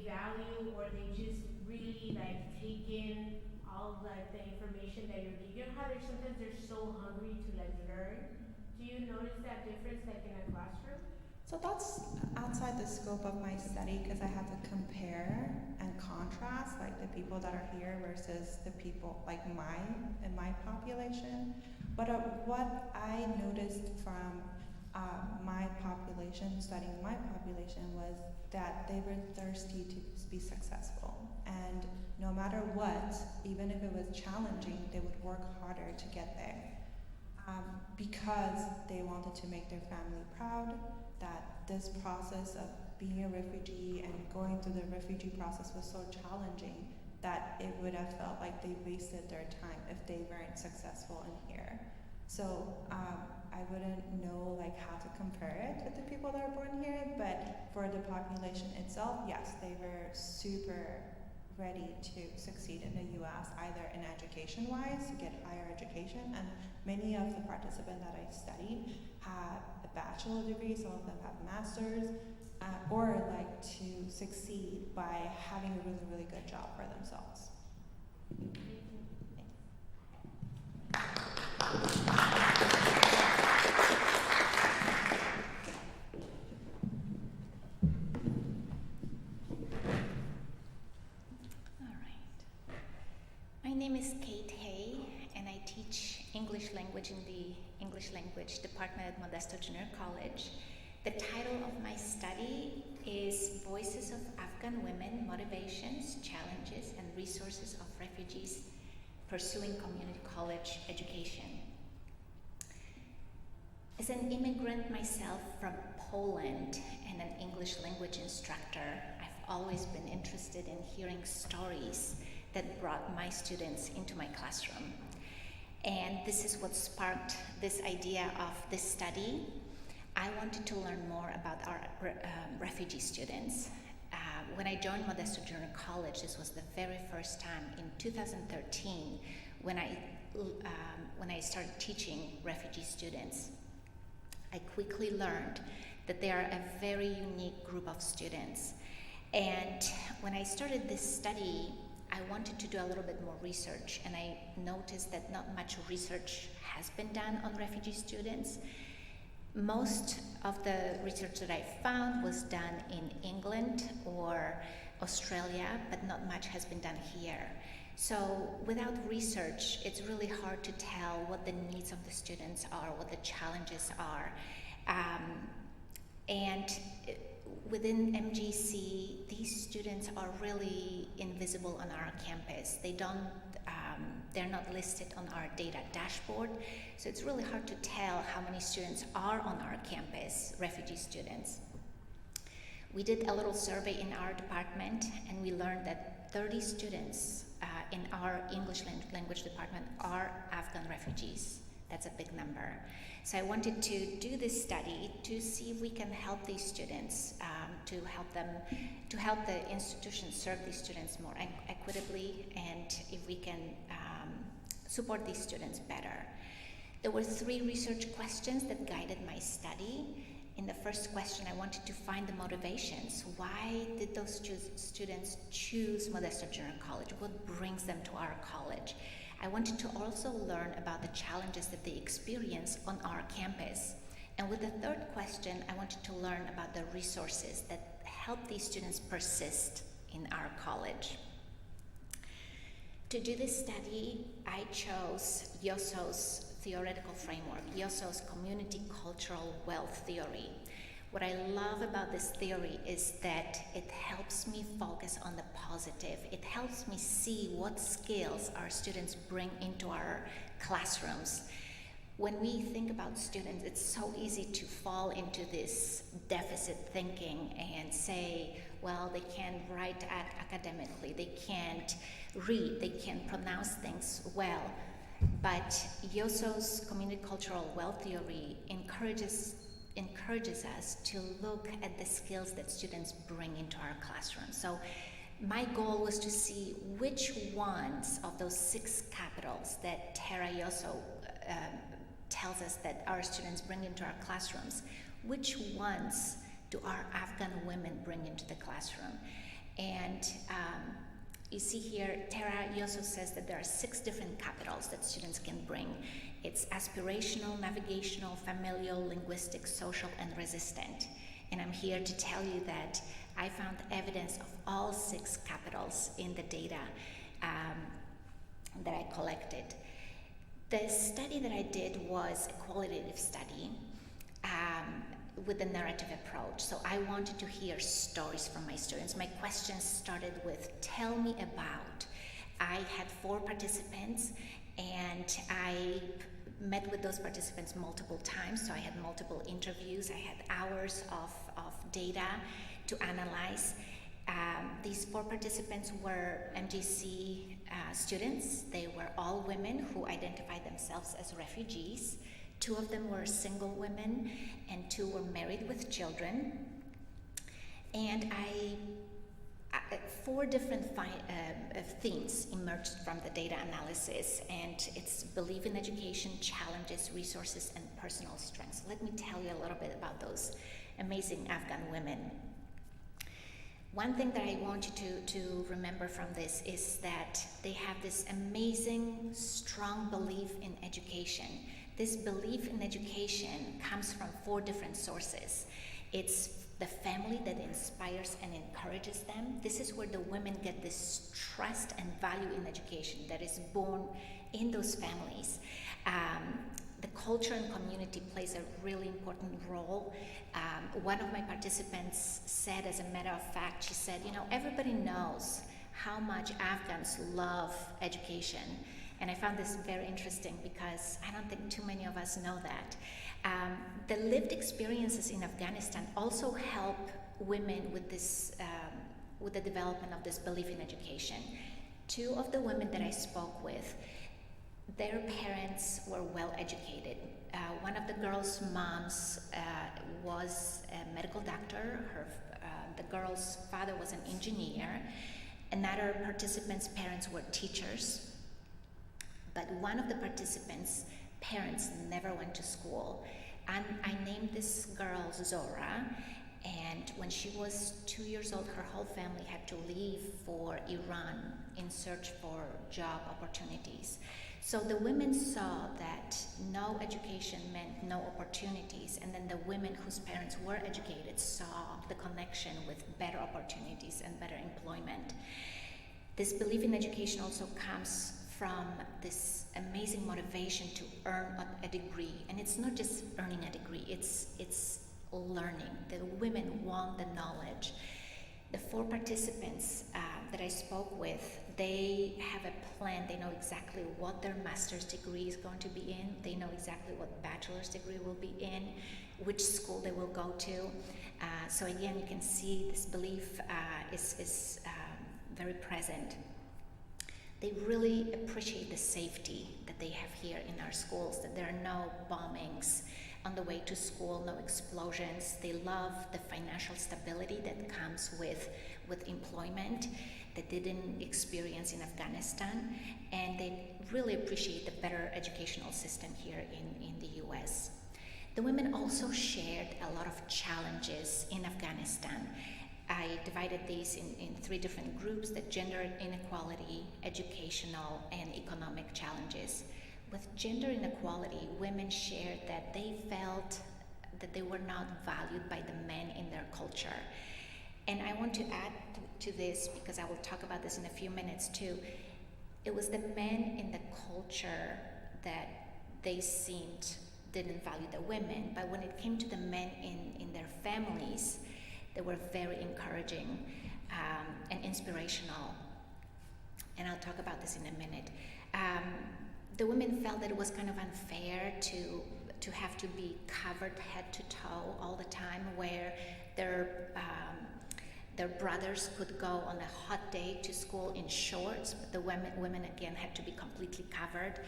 value, or they just really take in all the information that you're giving? You know how sometimes they're so hungry to learn? Do you notice that difference in a classroom? So that's outside the scope of my study because I had to compare and contrast the people that are here versus the people in my population. But what I noticed from my population, studying my population, was that they were thirsty to be successful. And no matter what, even if it was challenging, they would work harder to get there. Because they wanted to make their family proud, that this process of being a refugee and going through the refugee process was so challenging that it would have felt like they wasted their time if they weren't successful in here. So I wouldn't know how to compare it with the people that are born here, but for the population itself, yes, they were super ready to succeed in the US, either in education-wise, to get higher education, and many of the participants that I studied had a bachelor degree, some of them have masters, or to succeed by having a really, really good job for themselves. My name is Kate Hay, and I teach English language in the English Language Department at Modesto Junior College. The title of my study is Voices of Afghan Women, Motivations, Challenges, and Resources of Refugees Pursuing Community College Education. As an immigrant myself from Poland and an English language instructor, I've always been interested in hearing stories that brought my students into my classroom. And this is what sparked this idea of this study. I wanted to learn more about our refugee students. When I joined Modesto Junior College, this was the very first time in 2013 when I started teaching refugee students. I quickly learned that they are a very unique group of students. And when I started this study, I wanted to do a little bit more research, and I noticed that not much research has been done on refugee students. Most of the research that I found was done in England or Australia, but not much has been done here. So without research, it's really hard to tell what the needs of the students are, what the challenges are. And within MGC, these students are really invisible on our campus. They're not listed on our data dashboard, so it's really hard to tell how many students are on our campus, refugee students. We did a little survey in our department, and we learned that 30 students in our English language department are Afghan refugees. That's a big number. So I wanted to do this study to see if we can help these students, to help the institution serve these students more equitably, and if we can support these students better. There were 3 research questions that guided my study. In the first question, I wanted to find the motivations. Why did those students choose Modesto Junior College? What brings them to our college? I wanted to also learn about the challenges that they experience on our campus. And with the third question, I wanted to learn about the resources that help these students persist in our college. To do this study, I chose Yoso's theoretical framework, Yoso's community cultural wealth theory. What I love about this theory is that it helps me focus on the positive. It helps me see what skills our students bring into our classrooms. When we think about students, it's so easy to fall into this deficit thinking and say, well, they can't write academically, they can't read, they can't pronounce things well. But Yoso's community cultural wealth theory encourages us to look at the skills that students bring into our classroom. So my goal was to see which ones of those 6 capitals that Tara Yoso tells us that our students bring into our classrooms, which ones do our Afghan women bring into the classroom? And you see here, Tara Yoso says that there are 6 different capitals that students can bring. It's aspirational, navigational, familial, linguistic, social, and resistant. And I'm here to tell you that I found evidence of all 6 capitals in the data that I collected. The study that I did was a qualitative study with a narrative approach. So I wanted to hear stories from my students. My questions started with, tell me about. I had 4 participants, and I met with those participants multiple times, so I had multiple interviews. I had hours of data to analyze. These 4 participants were MGC students. They were all women who identified themselves as refugees. 2 of them were single women, and 2 were married with children. And 4 different themes emerged from the data analysis, and it's belief in education, challenges, resources, and personal strengths. Let me tell you a little bit about those amazing Afghan women. One thing that I want you to remember from this is that they have this amazing, strong belief in education. This belief in education comes from 4 different sources. It's the family that inspires and encourages them. This is where the women get this trust and value in education that is born in those families. The culture and community plays a really important role. One of my participants said, as a matter of fact, she said, everybody knows how much Afghans love education. And I found this very interesting because I don't think too many of us know that. The lived experiences in Afghanistan also help women with this, with the development of this belief in education. 2 of the women that I spoke with, their parents were well educated. One of the girls' moms was a medical doctor. The girl's father was an engineer. Another participant's parents were teachers. But one of the participants' parents never went to school. And I named this girl Zora, And when she was 2 years old, her whole family had to leave for Iran in search for job opportunities. So the women saw that no education meant no opportunities, and then the women whose parents were educated saw the connection with better opportunities and better employment. This belief in education also comes from this amazing motivation to earn a degree. And it's not just earning a degree, it's learning. The women want the knowledge. The 4 participants that I spoke with, they have a plan. They know exactly what their master's degree is going to be in. They know exactly what bachelor's degree will be in, which school they will go to. So again, you can see this belief is very present. They really appreciate the safety that they have here in our schools, that there are no bombings on the way to school, no explosions. They love the financial stability that comes with employment that they didn't experience in Afghanistan, and they really appreciate the better educational system here in the US. The women also shared a lot of challenges in Afghanistan. I divided these in 3 different groups: the gender inequality, educational, and economic challenges. With gender inequality, women shared that they felt that they were not valued by the men in their culture. And I want to add to this, because I will talk about this in a few minutes too. It was the men in the culture that they seemed didn't value the women, but when it came to the men in their families, they were very encouraging and inspirational. And I'll talk about this in a minute. The women felt that it was kind of unfair to have to be covered head to toe all the time, where their brothers could go on a hot day to school in shorts, but the women again had to be completely covered.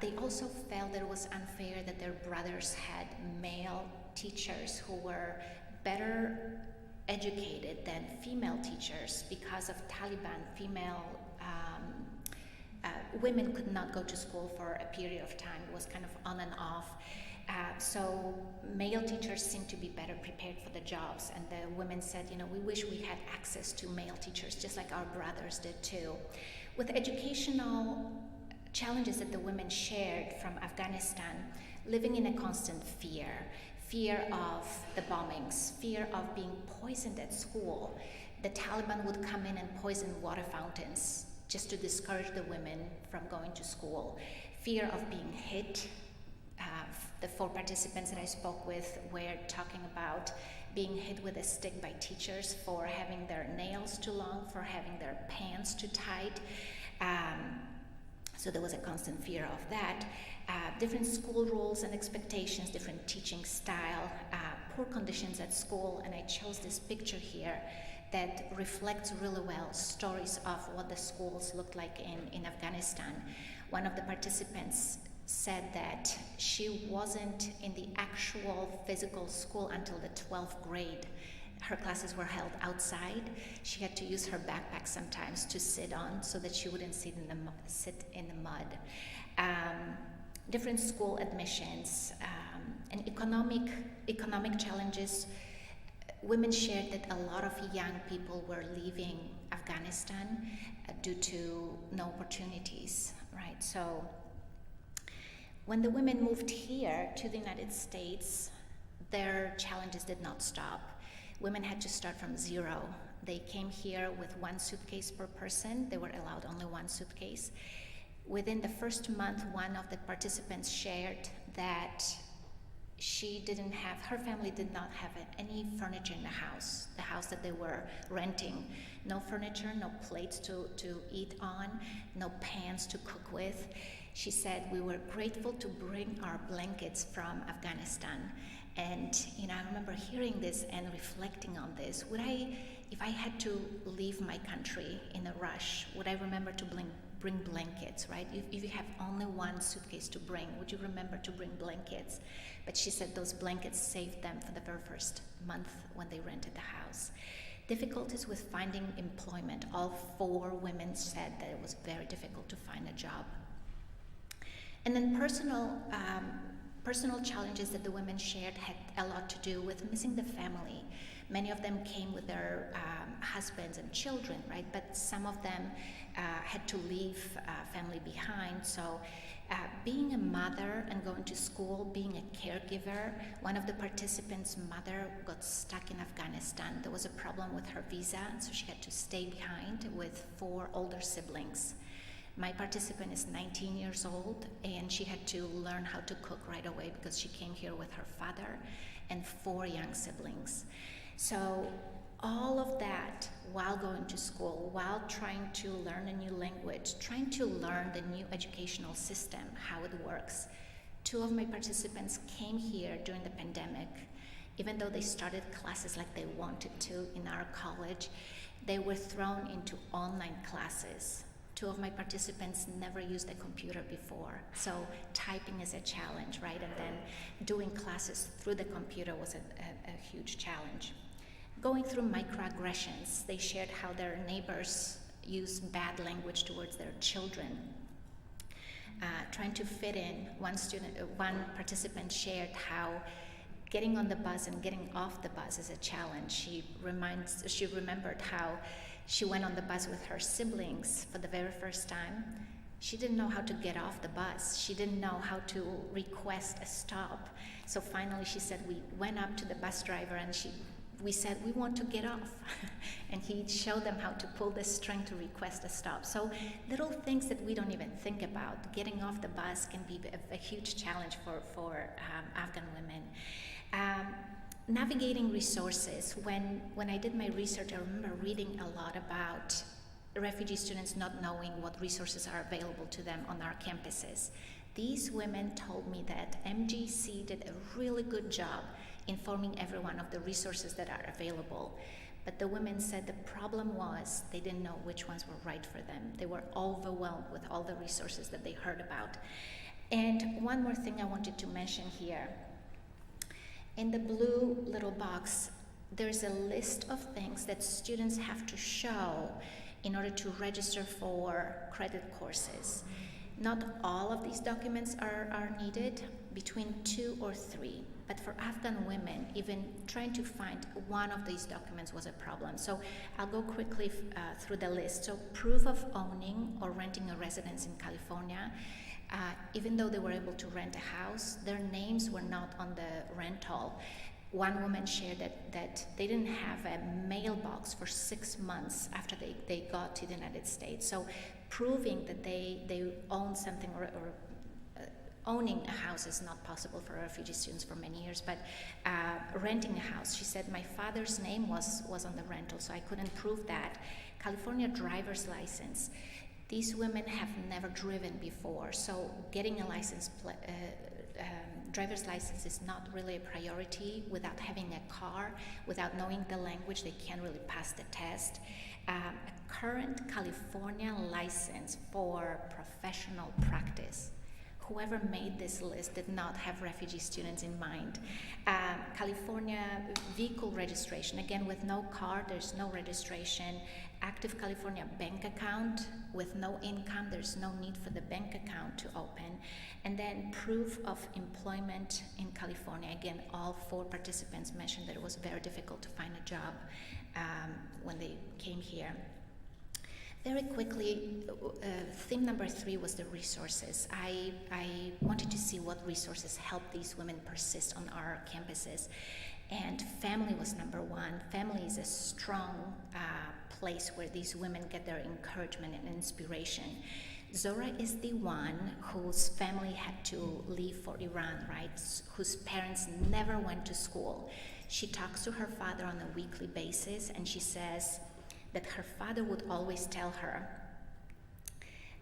They also felt that it was unfair that their brothers had male teachers who were better educated than female teachers. Because of Taliban, women could not go to school for a period of time. It was kind of on and off. So male teachers seemed to be better prepared for the jobs, and the women said, we wish we had access to male teachers just like our brothers did too. With educational challenges that the women shared from Afghanistan, living in a constant fear of the bombings, fear of being poisoned at school. The Taliban would come in and poison water fountains just to discourage the women from going to school. Fear of being hit. The 4 participants that I spoke with were talking about being hit with a stick by teachers for having their nails too long, for having their pants too tight. So there was a constant fear of that. Different school rules and expectations, different teaching style, poor conditions at school, and I chose this picture here that reflects really well stories of what the schools looked like in Afghanistan. One of the participants said that she wasn't in the actual physical school until the 12th grade. Her classes were held outside. She had to use her backpack sometimes to sit on so that she wouldn't sit in the mud. Different school admissions and economic challenges. Women shared that a lot of young people were leaving Afghanistan due to no opportunities, right? So when the women moved here to the United States, their challenges did not stop. Women had to start from zero. They came here with 1 suitcase per person. They were allowed only 1 suitcase. Within the first month, one of the participants shared that her family did not have any furniture in the house that they were renting. No furniture, no plates to eat on, no pans to cook with. She said, we were grateful to bring our blankets from Afghanistan. And I remember hearing this and reflecting on this. If I had to leave my country in a rush, would I remember to bring blankets, right? If you have only 1 suitcase to bring, would you remember to bring blankets? But she said those blankets saved them for the very first month when they rented the house. Difficulties with finding employment. All 4 women said that it was very difficult to find a job. And then personal personal challenges that the women shared had a lot to do with missing the family. Many of them came with their husbands and children, right? But some of them had to leave family behind. So being a mother and going to school, being a caregiver, one of the participants' mother got stuck in Afghanistan. There was a problem with her visa, so she had to stay behind with 4 older siblings. My participant is 19 years old, and she had to learn how to cook right away because she came here with her father and 4 young siblings. So all of that while going to school, while trying to learn a new language, trying to learn the new educational system, how it works. 2 of my participants came here during the pandemic. Even though they started classes like they wanted to in our college, they were thrown into online classes. 2 of my participants never used a computer before, so typing is a challenge, right? And then doing classes through the computer was a huge challenge. Going through microaggressions, they shared how their neighbors use bad language towards their children. Trying to fit in, one participant shared how getting on the bus and getting off the bus is a challenge. She remembered how she went on the bus with her siblings for the very first time. She didn't know how to get off the bus. She didn't know how to request a stop. So finally she said, we went up to the bus driver and we said, we want to get off. And he showed them how to pull the string to request a stop. So little things that we don't even think about. Getting off the bus can be a huge challenge for Afghan women. Navigating resources. When I did my research, I remember reading a lot about refugee students not knowing what resources are available to them on our campuses. These women told me that MGC did a really good job informing everyone of the resources that are available. But the women said the problem was they didn't know which ones were right for them. They were overwhelmed with all the resources that they heard about. And one more thing I wanted to mention here. In the blue little box, there's a list of things that students have to show in order to register for credit courses. Not all of these documents are needed, between 2 or 3. But for Afghan women, even trying to find one of these documents was a problem. So I'll go quickly through the list. So proof of owning or renting a residence in California. Even though they were able to rent a house, their names were not on the rental. One woman shared that they didn't have a mailbox for 6 months after they got to the United States. So proving that they own something or owning a house is not possible for refugee students for many years, but renting a house, she said, my father's name was on the rental, so I couldn't prove that. California driver's license. These women have never driven before, so getting a driver's license is not really a priority. Without having a car, without knowing the language, they can't really pass the test. A current California license for professional practice. Whoever made this list did not have refugee students in mind. California vehicle registration, again, with no car, there's no registration. Active California bank account, with no income, there's no need for the bank account to open. And then proof of employment in California. Again, all 4 participants mentioned that it was very difficult to find a job when they came here. Very quickly, theme number 3 was the resources. I wanted to see what resources help these women persist on our campuses. And family was number 1. Family is a strong place where these women get their encouragement and inspiration. Zora is the one whose family had to leave for Iran, right? Whose parents never went to school. She talks to her father on a weekly basis, and she says that her father would always tell her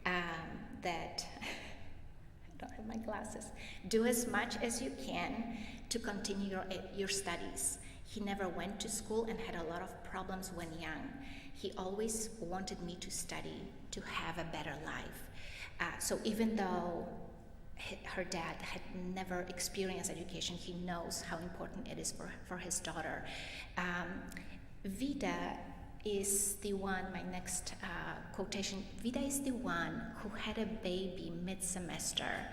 that, I don't have my glasses, do as much as you can to continue your studies. He never went to school and had a lot of problems when young. He always wanted me to study, to have a better life. So even though her dad had never experienced education, he knows how important it is for his daughter. Vida is the one, my next quotation, Vida is the one who had a baby mid-semester.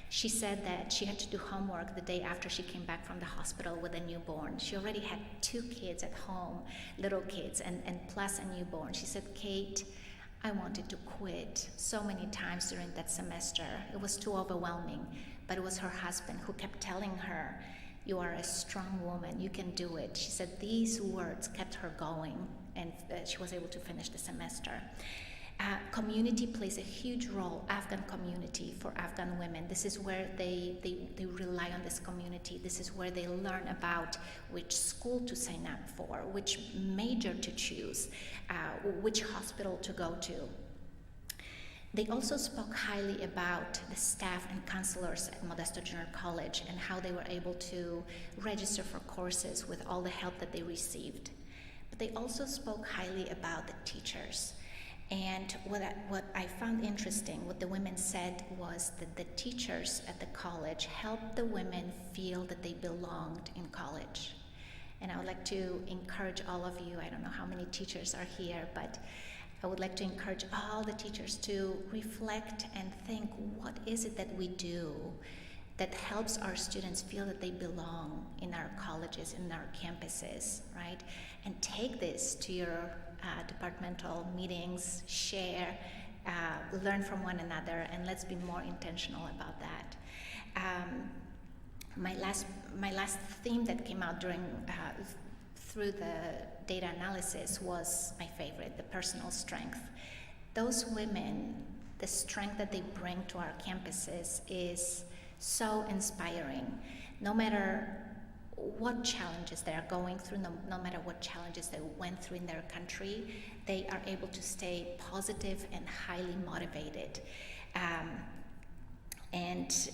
She said that she had to do homework the day after she came back from the hospital with a newborn. She already had 2 kids at home, little kids, and plus a newborn. She said, Kate, I wanted to quit so many times during that semester. It was too overwhelming. But it was her husband who kept telling her, you are a strong woman, you can do it. She said these words kept her going, and she was able to finish the semester. Community plays a huge role, Afghan community for Afghan women. This is where they rely on this community. This is where they learn about which school to sign up for, which major to choose, which hospital to go to. They also spoke highly about the staff and counselors at Modesto Junior College and how they were able to register for courses with all the help that they received. But they also spoke highly about the teachers. And what I found interesting, what the women said was that the teachers at the college helped the women feel that they belonged in college. And I would like to encourage all of you, I don't know how many teachers are here, but I would like to encourage all the teachers to reflect and think, what is it that we do that helps our students feel that they belong in our colleges, in our campuses, right? And take this to your departmental meetings, share, learn from one another, and let's be more intentional about that. My last theme that came out through the data analysis was my favorite, the personal strength. Those women, the strength that they bring to our campuses is so inspiring. No matter what challenges they are going through, no matter what challenges they went through in their country, they are able to stay positive and highly motivated. And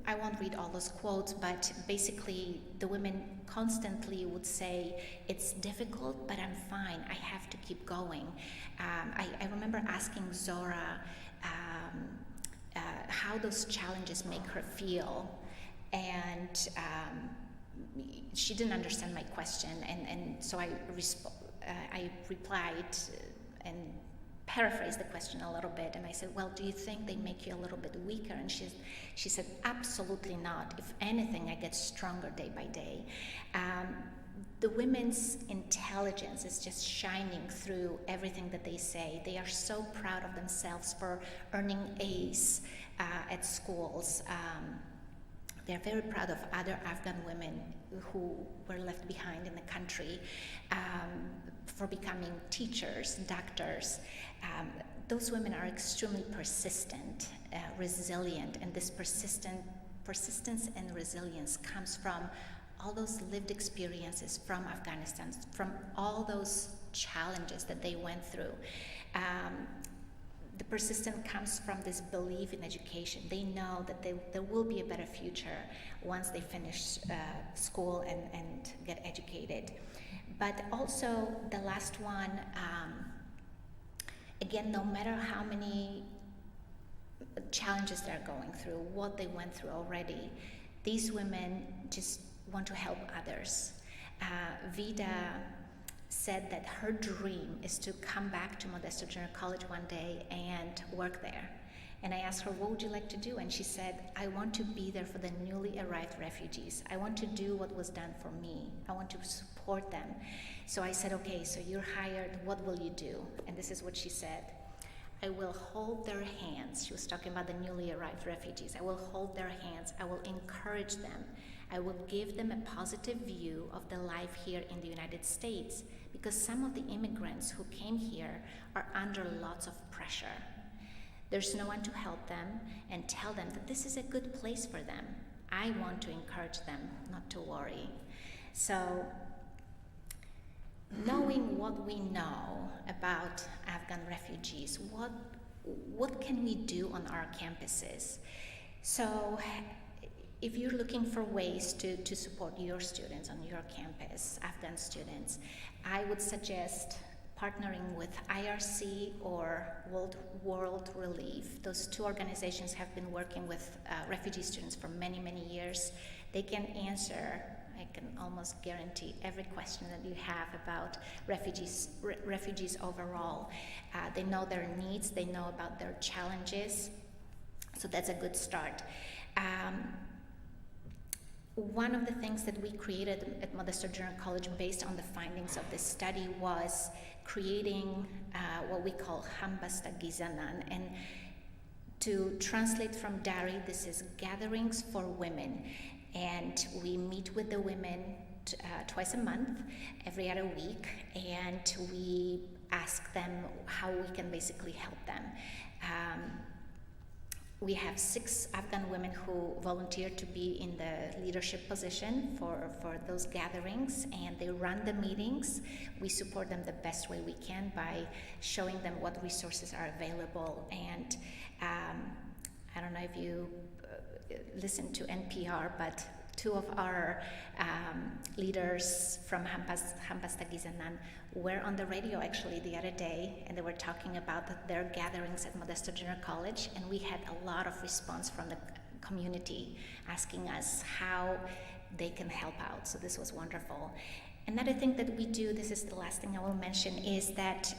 I won't read all those quotes, but basically the women constantly would say, it's difficult, but I'm fine, I have to keep going. I remember asking Zora how those challenges make her feel, and she didn't understand my question, and so I replied and paraphrased the question a little bit, and I said, well, do you think they make you a little bit weaker? And she said, absolutely not. If anything, I get stronger day by day. The women's intelligence is just shining through everything that they say. They are so proud of themselves for earning A's at schools. They're very proud of other Afghan women who were left behind in the country for becoming teachers, doctors. Those women are extremely persistent, resilient, and this persistence and resilience comes from all those lived experiences from Afghanistan, from all those challenges that they went through. The persistence comes from this belief in education. They know that there will be a better future once they finish school and get educated. But also the last one, again, no matter how many challenges they're going through, what they went through already, these women just want to help others. Vida said that her dream is to come back to Modesto Junior College one day and work there. And I asked her, what would you like to do? And she said, I want to be there for the newly arrived refugees. I want to do what was done for me. I want to support them. So I said, okay, so you're hired, what will you do? And this is what she said. I will hold their hands. She was talking about the newly arrived refugees. I will hold their hands. I will encourage them. I will give them a positive view of the life here in the United States, because some of the immigrants who came here are under lots of pressure. There's no one to help them and tell them that this is a good place for them. I want to encourage them not to worry. So, knowing what we know about Afghan refugees, what can we do on our campuses? So, if you're looking for ways to support your students on your campus, Afghan students, I would suggest partnering with IRC or World Relief. Those two organizations have been working with refugee students for many, many years. They can answer, I can almost guarantee, every question that you have about refugees overall. They know their needs, they know about their challenges, so that's a good start. One of the things that we created at Modesto Junior College based on the findings of this study was creating what we call Hambasta Gizanan. And to translate from Dari, this is gatherings for women. And we meet with the women twice a month, every other week, and we ask them how we can basically help them. We have 6 Afghan women who volunteer to be in the leadership position for those gatherings, and they run the meetings. We support them the best way we can by showing them what resources are available. And I don't know if you listen to NPR, but 2 of our leaders from Hambasta Gizanan were on the radio actually the other day, and they were talking about their gatherings at Modesto Junior College, and we had a lot of response from the community asking us how they can help out. So this was wonderful. Another thing that we do, this is the last thing I will mention, is that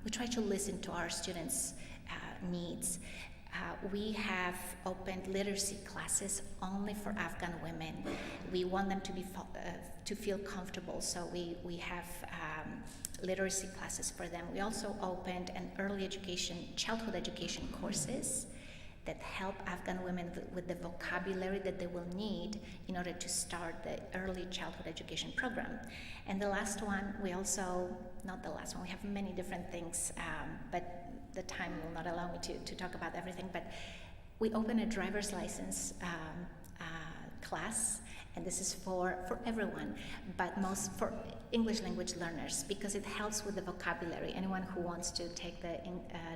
we try to listen to our students' needs. We have opened literacy classes only for Afghan women. We want them to feel comfortable, so we have literacy classes for them. We also opened an early education, childhood education courses that help Afghan women with the vocabulary that they will need in order to start the early childhood education program. And the last one, we also, not the last one, we have many different things, but the time will not allow me to talk about everything, but we open a driver's license class, and this is for everyone, but most for English language learners, because it helps with the vocabulary. Anyone who wants to take the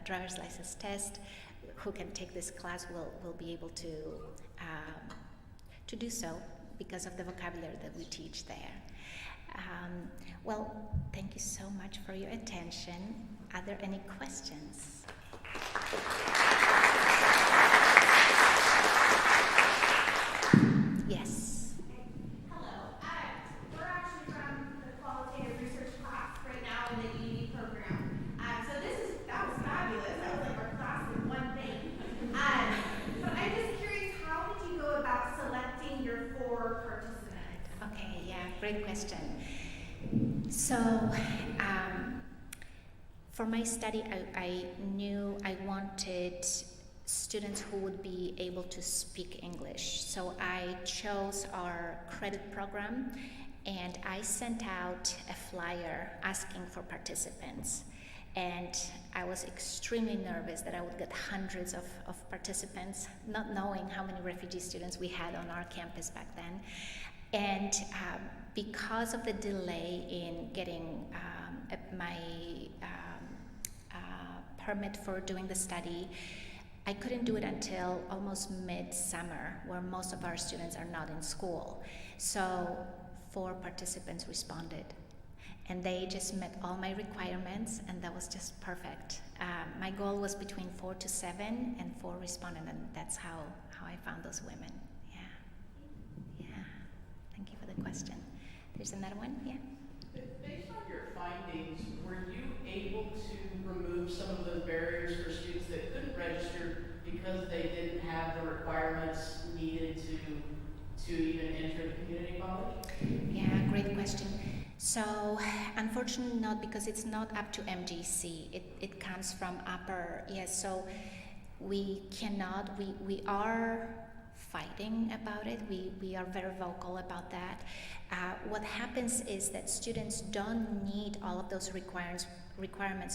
driver's license test, who can take this class, will be able to do so because of the vocabulary that we teach there. Well, thank you so much for your attention. Are there any questions? Yes. Hello. We're actually from the qualitative research class right now in the ED program. So that was fabulous. That was like our class in one thing. But I'm just curious, how did you go about selecting your 4 participants? Okay, yeah, great question. So, for my study, I knew I wanted students who would be able to speak English. So I chose our credit program, and I sent out a flyer asking for participants. And I was extremely nervous that I would get hundreds of participants, not knowing how many refugee students we had on our campus back then. And because of the delay in getting my permit for doing the study, I couldn't do it until almost mid-summer, where most of our students are not in school. So 4 participants responded, and they just met all my requirements, and that was just perfect. My goal was between 4 to 7, and 4 responded, and that's how I found those women. Yeah. Thank you for the question. There's another one. Yeah. Based on your findings, were you able to remove some of those barriers for students that couldn't register because they didn't have the requirements needed to even enter the community college? Yeah, great question. So, unfortunately not, because it's not up to MGC. It comes from upper, yes, so we cannot, we are fighting about it. We are very vocal about that. What happens is that students don't need all of those requirements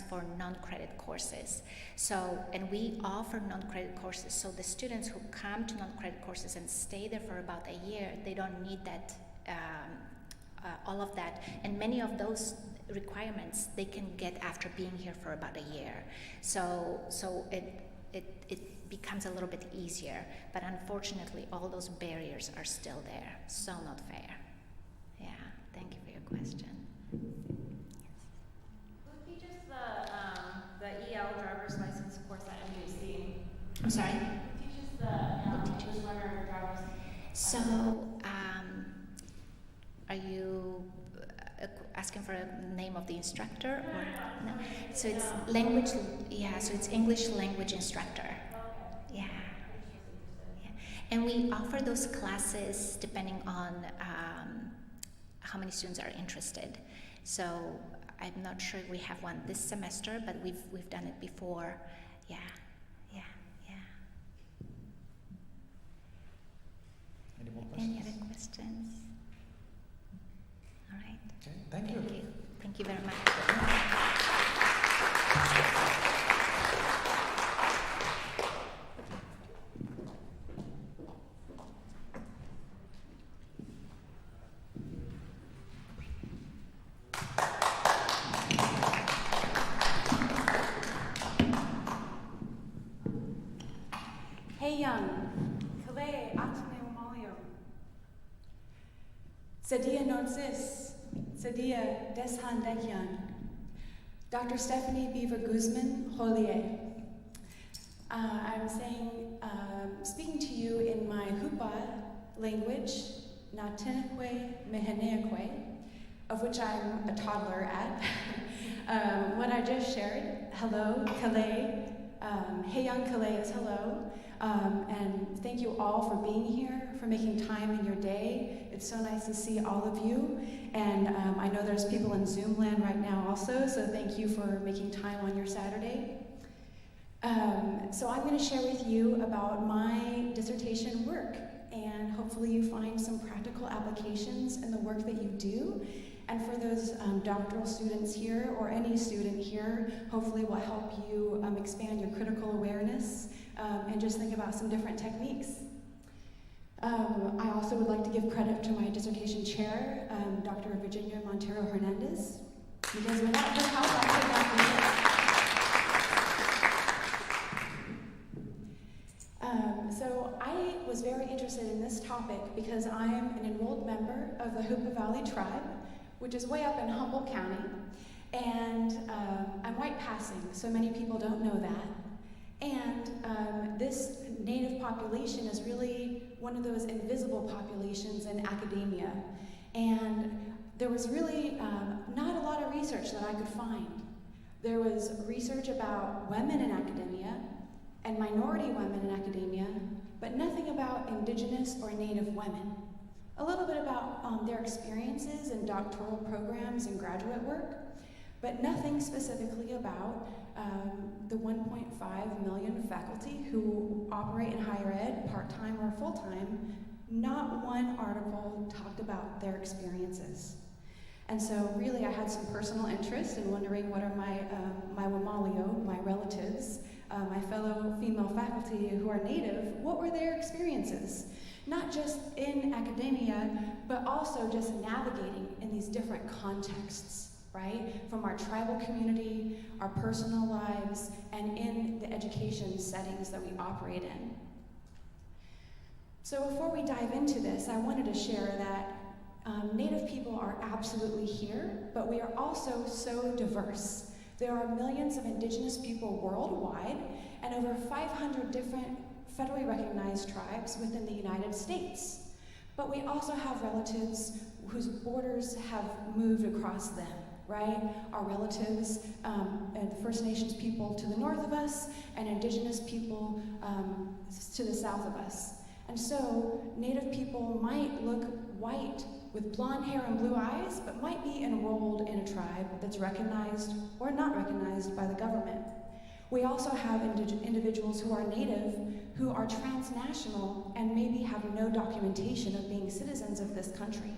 for non-credit courses. So, and we offer non-credit courses. So the students who come to non-credit courses and stay there for about a year, they don't need that, all of that. And many of those requirements they can get after being here for about a year. So it becomes a little bit easier. But unfortunately, all those barriers are still there. So not fair. Yeah, thank you for your question. Who teaches the EL driver's license course at MJC? I'm sorry? Who teaches the English learner driver's license? So, are you asking for a name of the instructor? Or no? So it's language, yeah, so it's English language instructor. Yeah. And we offer those classes depending on how many students are interested. So I'm not sure if we have one this semester, but we've done it before. Yeah. Any more questions? Any other questions? All right. Okay, thank you. Thank you very much. Hey young, Kale Atme Omalio. Sadia Nonsis, Sadia Deshan Dekyan. Dr. Stephanie Beaver-Guzman, Holier. I'm speaking to you in my Hupa language, Natinekwe Meheneekwe, of which I'm a toddler at. What I just shared, hello, Kale. Hey young Kale is hello. And thank you all for being here, for making time in your day. It's so nice to see all of you. And I know there's people in Zoom land right now also, so thank you for making time on your Saturday. So I'm going to share with you about my dissertation work, and hopefully you find some practical applications in the work that you do. And for those doctoral students here, or any student here, hopefully will help you expand your critical awareness and just think about some different techniques. I also would like to give credit to my dissertation chair, Dr. Virginia Montero Hernandez, because without her help, I could not do this. So I was very interested in this topic because I am an enrolled member of the Hupa Valley tribe, which is way up in Humboldt County, and I'm white passing, so many people don't know that. And this native population is really one of those invisible populations in academia. And there was really not a lot of research that I could find. There was research about women in academia and minority women in academia, but nothing about indigenous or native women. A little bit about their experiences in doctoral programs and graduate work, but nothing specifically about the 1.5 million faculty who operate in higher ed, part-time or full-time. Not one article talked about their experiences. And so really I had some personal interest in wondering what are my Wamalio, my relatives, my fellow female faculty who are native, what were their experiences? Not just in academia, but also just navigating in these different contexts, right? From our tribal community, our personal lives, and in the education settings that we operate in. So before we dive into this, I wanted to share that Native people are absolutely here, but we are also so diverse. There are millions of indigenous people worldwide, and over 500 different federally recognized tribes within the United States. But we also have relatives whose borders have moved across them, right? Our relatives and the First Nations people to the north of us, and indigenous people to the south of us. And so Native people might look white with blonde hair and blue eyes, but might be enrolled in a tribe that's recognized or not recognized by the government. We also have individuals who are Native, who are transnational, and maybe have no documentation of being citizens of this country.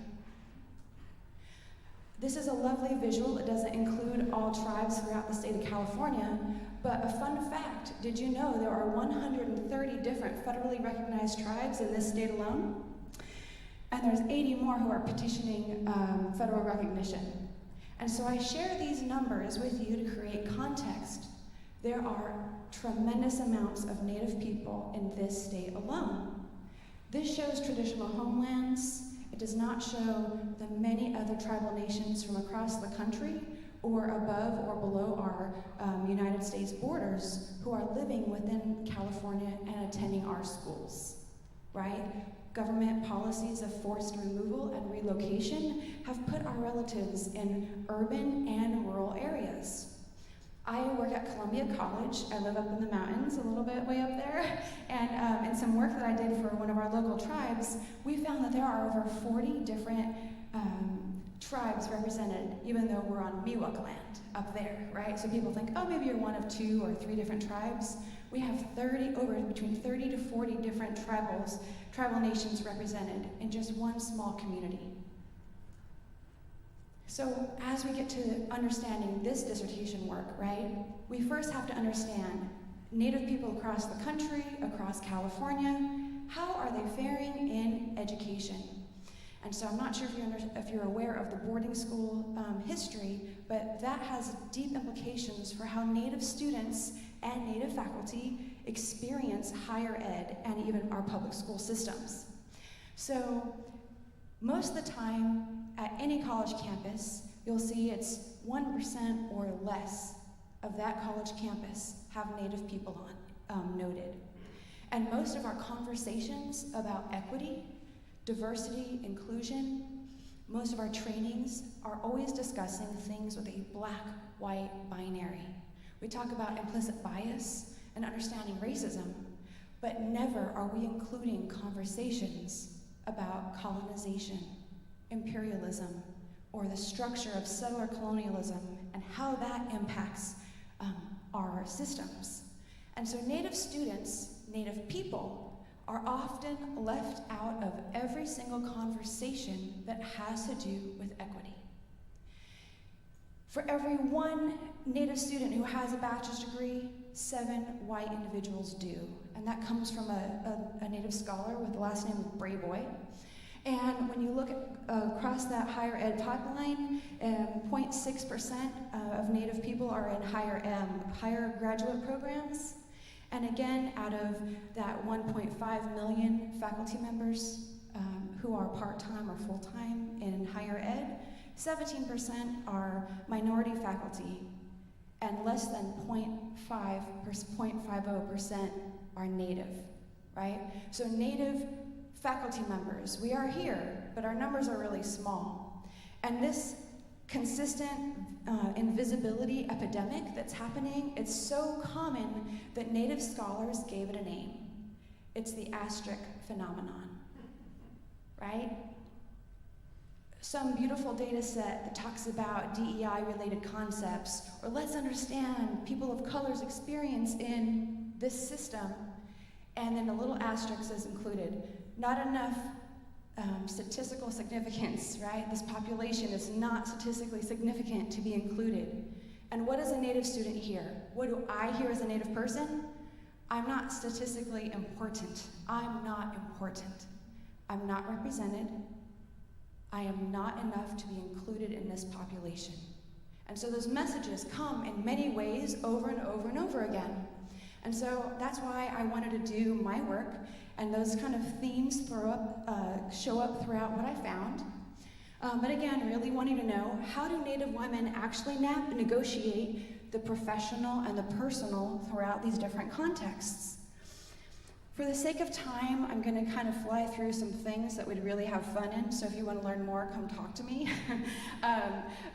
This is a lovely visual. It doesn't include all tribes throughout the state of California, but a fun fact, did you know there are 130 different federally recognized tribes in this state alone? And there's 80 more who are petitioning federal recognition. And so I share these numbers with you to create context. There are tremendous amounts of Native people in this state alone. This shows traditional homelands. It does not show the many other tribal nations from across the country or above or below our United States borders who are living within California and attending our schools, right? Government policies of forced removal and relocation have put our relatives in urban and rural areas. I work at Columbia College. I live up in the mountains, a little bit way up there. And in some work that I did for one of our local tribes, we found that there are over 40 different tribes represented, even though we're on Miwok land up there, right? So people think, oh, maybe you're one of 2 or 3 different tribes. We have between 30 to 40 different tribal nations represented in just one small community. So as we get to understanding this dissertation work, right, we first have to understand Native people across the country, across California, how are they faring in education? And so I'm not sure if you're aware of the boarding school history, but that has deep implications for how Native students and Native faculty experience higher ed and even our public school systems. So most of the time at any college campus, you'll see it's 1% or less of that college campus have Native people noted. And most of our conversations about equity, diversity, inclusion, most of our trainings are always discussing things with a black-white binary. We talk about implicit bias and understanding racism, but never are we including conversations about colonization, imperialism, or the structure of settler colonialism and how that impacts our systems. And so Native students, Native people, are often left out of every single conversation that has to do with equity. For every one Native student who has a bachelor's degree, 7 white individuals do. And that comes from a Native scholar with the last name of Brayboy. And when you look across that higher ed pipeline, 0.6% of Native people are in higher graduate programs. And again, out of that 1.5 million faculty members who are part-time or full-time in higher ed, 17% are minority faculty, and less than 0.50% are Native, right? So Native faculty members, we are here, but our numbers are really small. And this consistent invisibility epidemic that's happening, it's so common that Native scholars gave it a name. It's the asterisk phenomenon, right? Some beautiful data set that talks about DEI-related concepts, or let's understand people of color's experience in this system, and then a little asterisk is included. Not enough statistical significance, right? This population is not statistically significant to be included. And what does a Native student hear? What do I hear as a Native person? I'm not statistically important. I'm not important. I'm not represented. I am not enough to be included in this population. And so those messages come in many ways over and over and over again. And so that's why I wanted to do my work, and those kind of themes show up throughout what I found. But again, really wanting to know, how do Native women actually negotiate the professional and the personal throughout these different contexts? For the sake of time, I'm going to kind of fly through some things that we'd really have fun in, so if you want to learn more, come talk to me.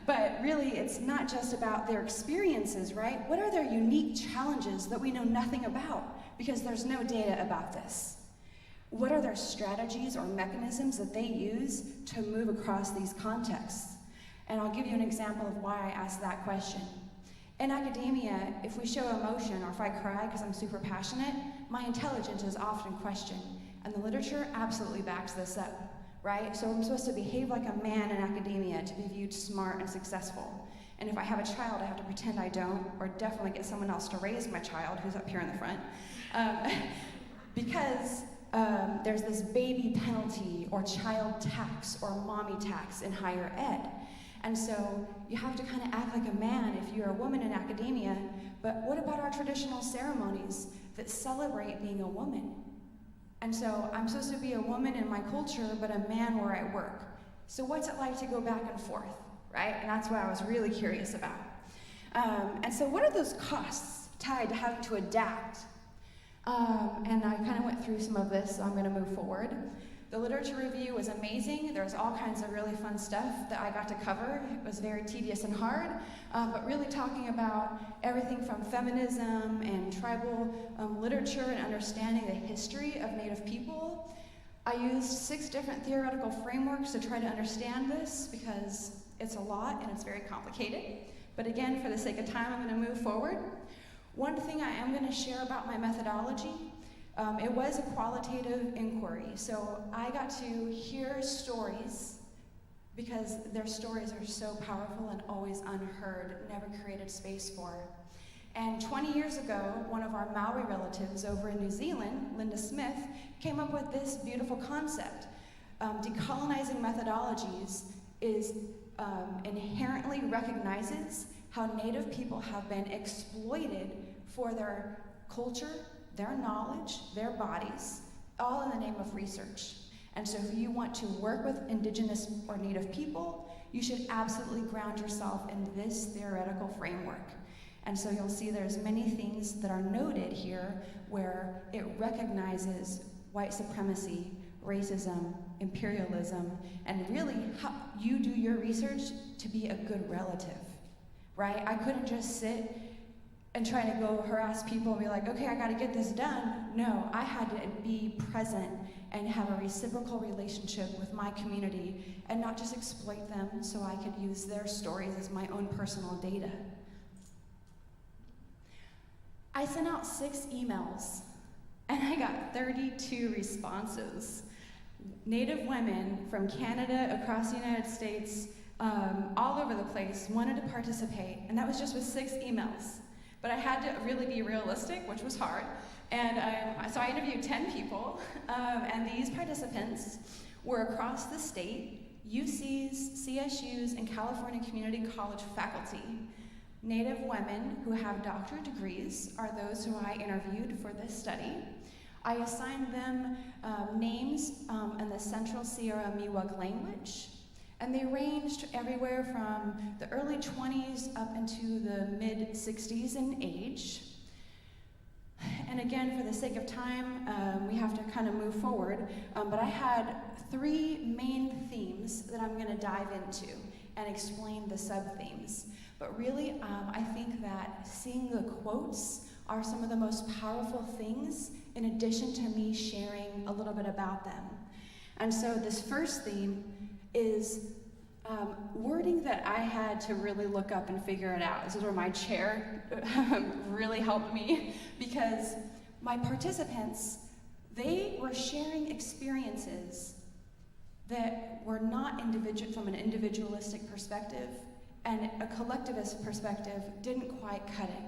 But really, it's not just about their experiences, right? What are their unique challenges that we know nothing about, because there's no data about this? What are their strategies or mechanisms that they use to move across these contexts? And I'll give you an example of why I asked that question. In academia, if we show emotion or if I cry because I'm super passionate, my intelligence is often questioned. And the literature absolutely backs this up, right? So I'm supposed to behave like a man in academia to be viewed smart and successful. And if I have a child, I have to pretend I don't, or definitely get someone else to raise my child who's up here in the front. Because there's this baby penalty or child tax or mommy tax in higher ed. And so you have to kind of act like a man if you're a woman in academia, but what about our traditional ceremonies that celebrate being a woman? And so I'm supposed to be a woman in my culture, but a man where I work. So what's it like to go back and forth, right? And that's what I was really curious about. And so what are those costs tied to having to adapt? And I kind of went through some of this, so I'm going to move forward. The literature review was amazing. There was all kinds of really fun stuff that I got to cover. It was very tedious and hard, but really talking about everything from feminism and tribal literature and understanding the history of Native people. I used 6 different theoretical frameworks to try to understand this because it's a lot and it's very complicated. But again, for the sake of time, I'm going to move forward. One thing I am going to share about my methodology, it was a qualitative inquiry. So I got to hear stories because their stories are so powerful and always unheard, never created space for. And 20 years ago, one of our Maori relatives over in New Zealand, Linda Smith, came up with this beautiful concept. Decolonizing methodologies is inherently recognizes how Native people have been exploited for their culture, their knowledge, their bodies, all in the name of research. And so if you want to work with Indigenous or Native people, you should absolutely ground yourself in this theoretical framework. And so you'll see there's many things that are noted here where it recognizes white supremacy, racism, imperialism, and really how you do your research to be a good relative, right? I couldn't just sit and try to go harass people and be like, okay, I gotta get this done. No, I had to be present and have a reciprocal relationship with my community and not just exploit them so I could use their stories as my own personal data. I sent out 6 emails and I got 32 responses. Native women from Canada, across the United States, all over the place wanted to participate, and that was just with 6 emails. But I had to really be realistic, which was hard, and so I interviewed 10 people, and these participants were across the state, UCs, CSUs, and California Community College faculty. Native women who have doctorate degrees are those who I interviewed for this study. I assigned them names in the Central Sierra Miwok language, and they ranged everywhere from the early 20s up into the mid-60s in age. And again, for the sake of time, we have to kind of move forward, but I had 3 main themes that I'm going to dive into and explain the sub-themes. But really, I think that seeing the quotes are some of the most powerful things in addition to me sharing a little bit about them. And so this first theme is wording that I had to really look up and figure it out. This is where my chair really helped me, because my participants, they were sharing experiences that were not from an individualistic perspective, and a collectivist perspective didn't quite cut it.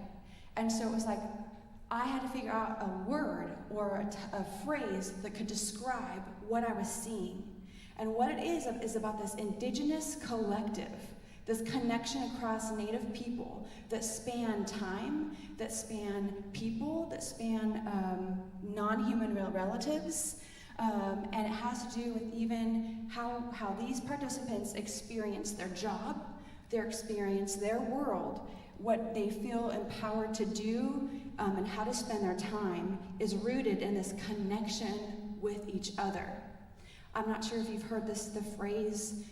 And so it was like, I had to figure out a word or a phrase that could describe what I was seeing. And what it is about this indigenous collective, this connection across Native people that span time, that span people, that span non-human relatives, and it has to do with even how these participants experience their job, their experience, their world, what they feel empowered to do, and how to spend their time is rooted in this connection with each other. I'm not sure if you've heard the phrase,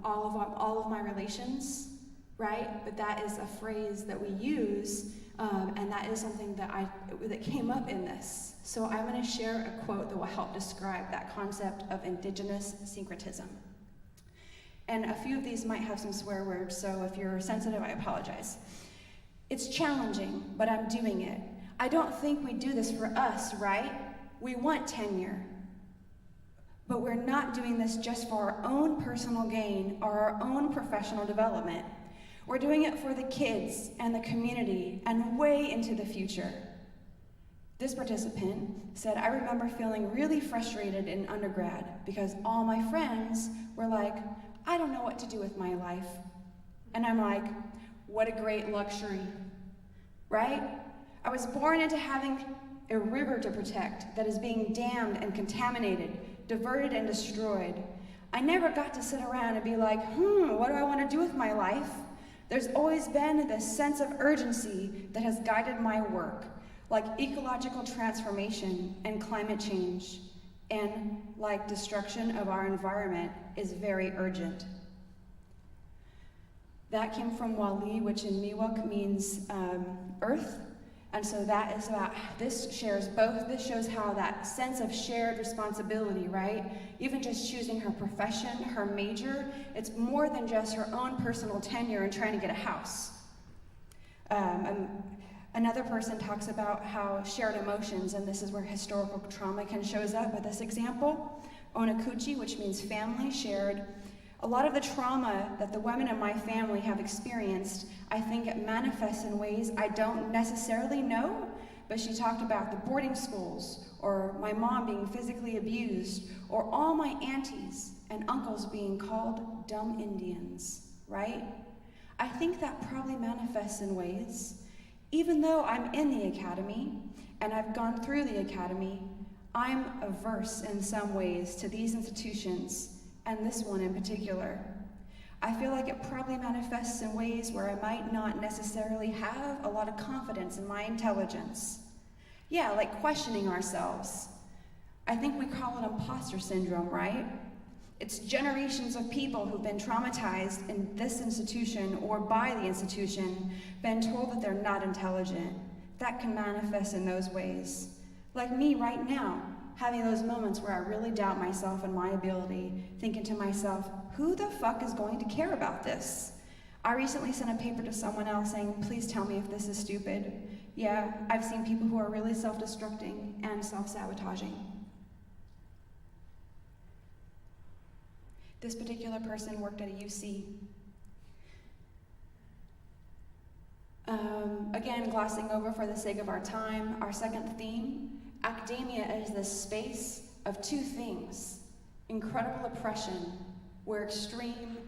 all of my relations, right? But that is a phrase that we use, and that is something that came up in this. So I'm going to share a quote that will help describe that concept of indigenous syncretism. And a few of these might have some swear words, so if you're sensitive, I apologize. It's challenging, but I'm doing it. I don't think we do this for us, right? We want tenure. But we're not doing this just for our own personal gain or our own professional development. We're doing it for the kids and the community and way into the future. This participant said, I remember feeling really frustrated in undergrad because all my friends were like, I don't know what to do with my life. And I'm like, what a great luxury, right? I was born into having a river to protect that is being dammed and contaminated, diverted and destroyed. I never got to sit around and be like, what do I want to do with my life? There's always been this sense of urgency that has guided my work, like ecological transformation and climate change. and like destruction of our environment is very urgent. That came from Wali, which in Miwok means earth. And so that is about, this shares both. This shows how that sense of shared responsibility, right? Even just choosing her profession, her major, it's more than just her own personal tenure and trying to get a house. Another person talks about how shared emotions, and this is where historical trauma shows up with this example. Onakuchi, which means family, shared. A lot of the trauma that the women in my family have experienced, I think it manifests in ways I don't necessarily know, but she talked about the boarding schools, or my mom being physically abused, or all my aunties and uncles being called dumb Indians, right? I think that probably manifests in ways. Even though I'm in the academy, and I've gone through the academy, I'm averse in some ways to these institutions, and this one in particular. I feel like it probably manifests in ways where I might not necessarily have a lot of confidence in my intelligence. Yeah, like questioning ourselves. I think we call it imposter syndrome, right? It's generations of people who've been traumatized in this institution or by the institution, been told that they're not intelligent. That can manifest in those ways. Like me right now, having those moments where I really doubt myself and my ability, thinking to myself, who the fuck is going to care about this? I recently sent a paper to someone else saying, please tell me if this is stupid. Yeah, I've seen people who are really self-destructing and self-sabotaging. This particular person worked at a UC. Again, glossing over for the sake of our time, our second theme, academia is this space of two things: incredible oppression, where extreme,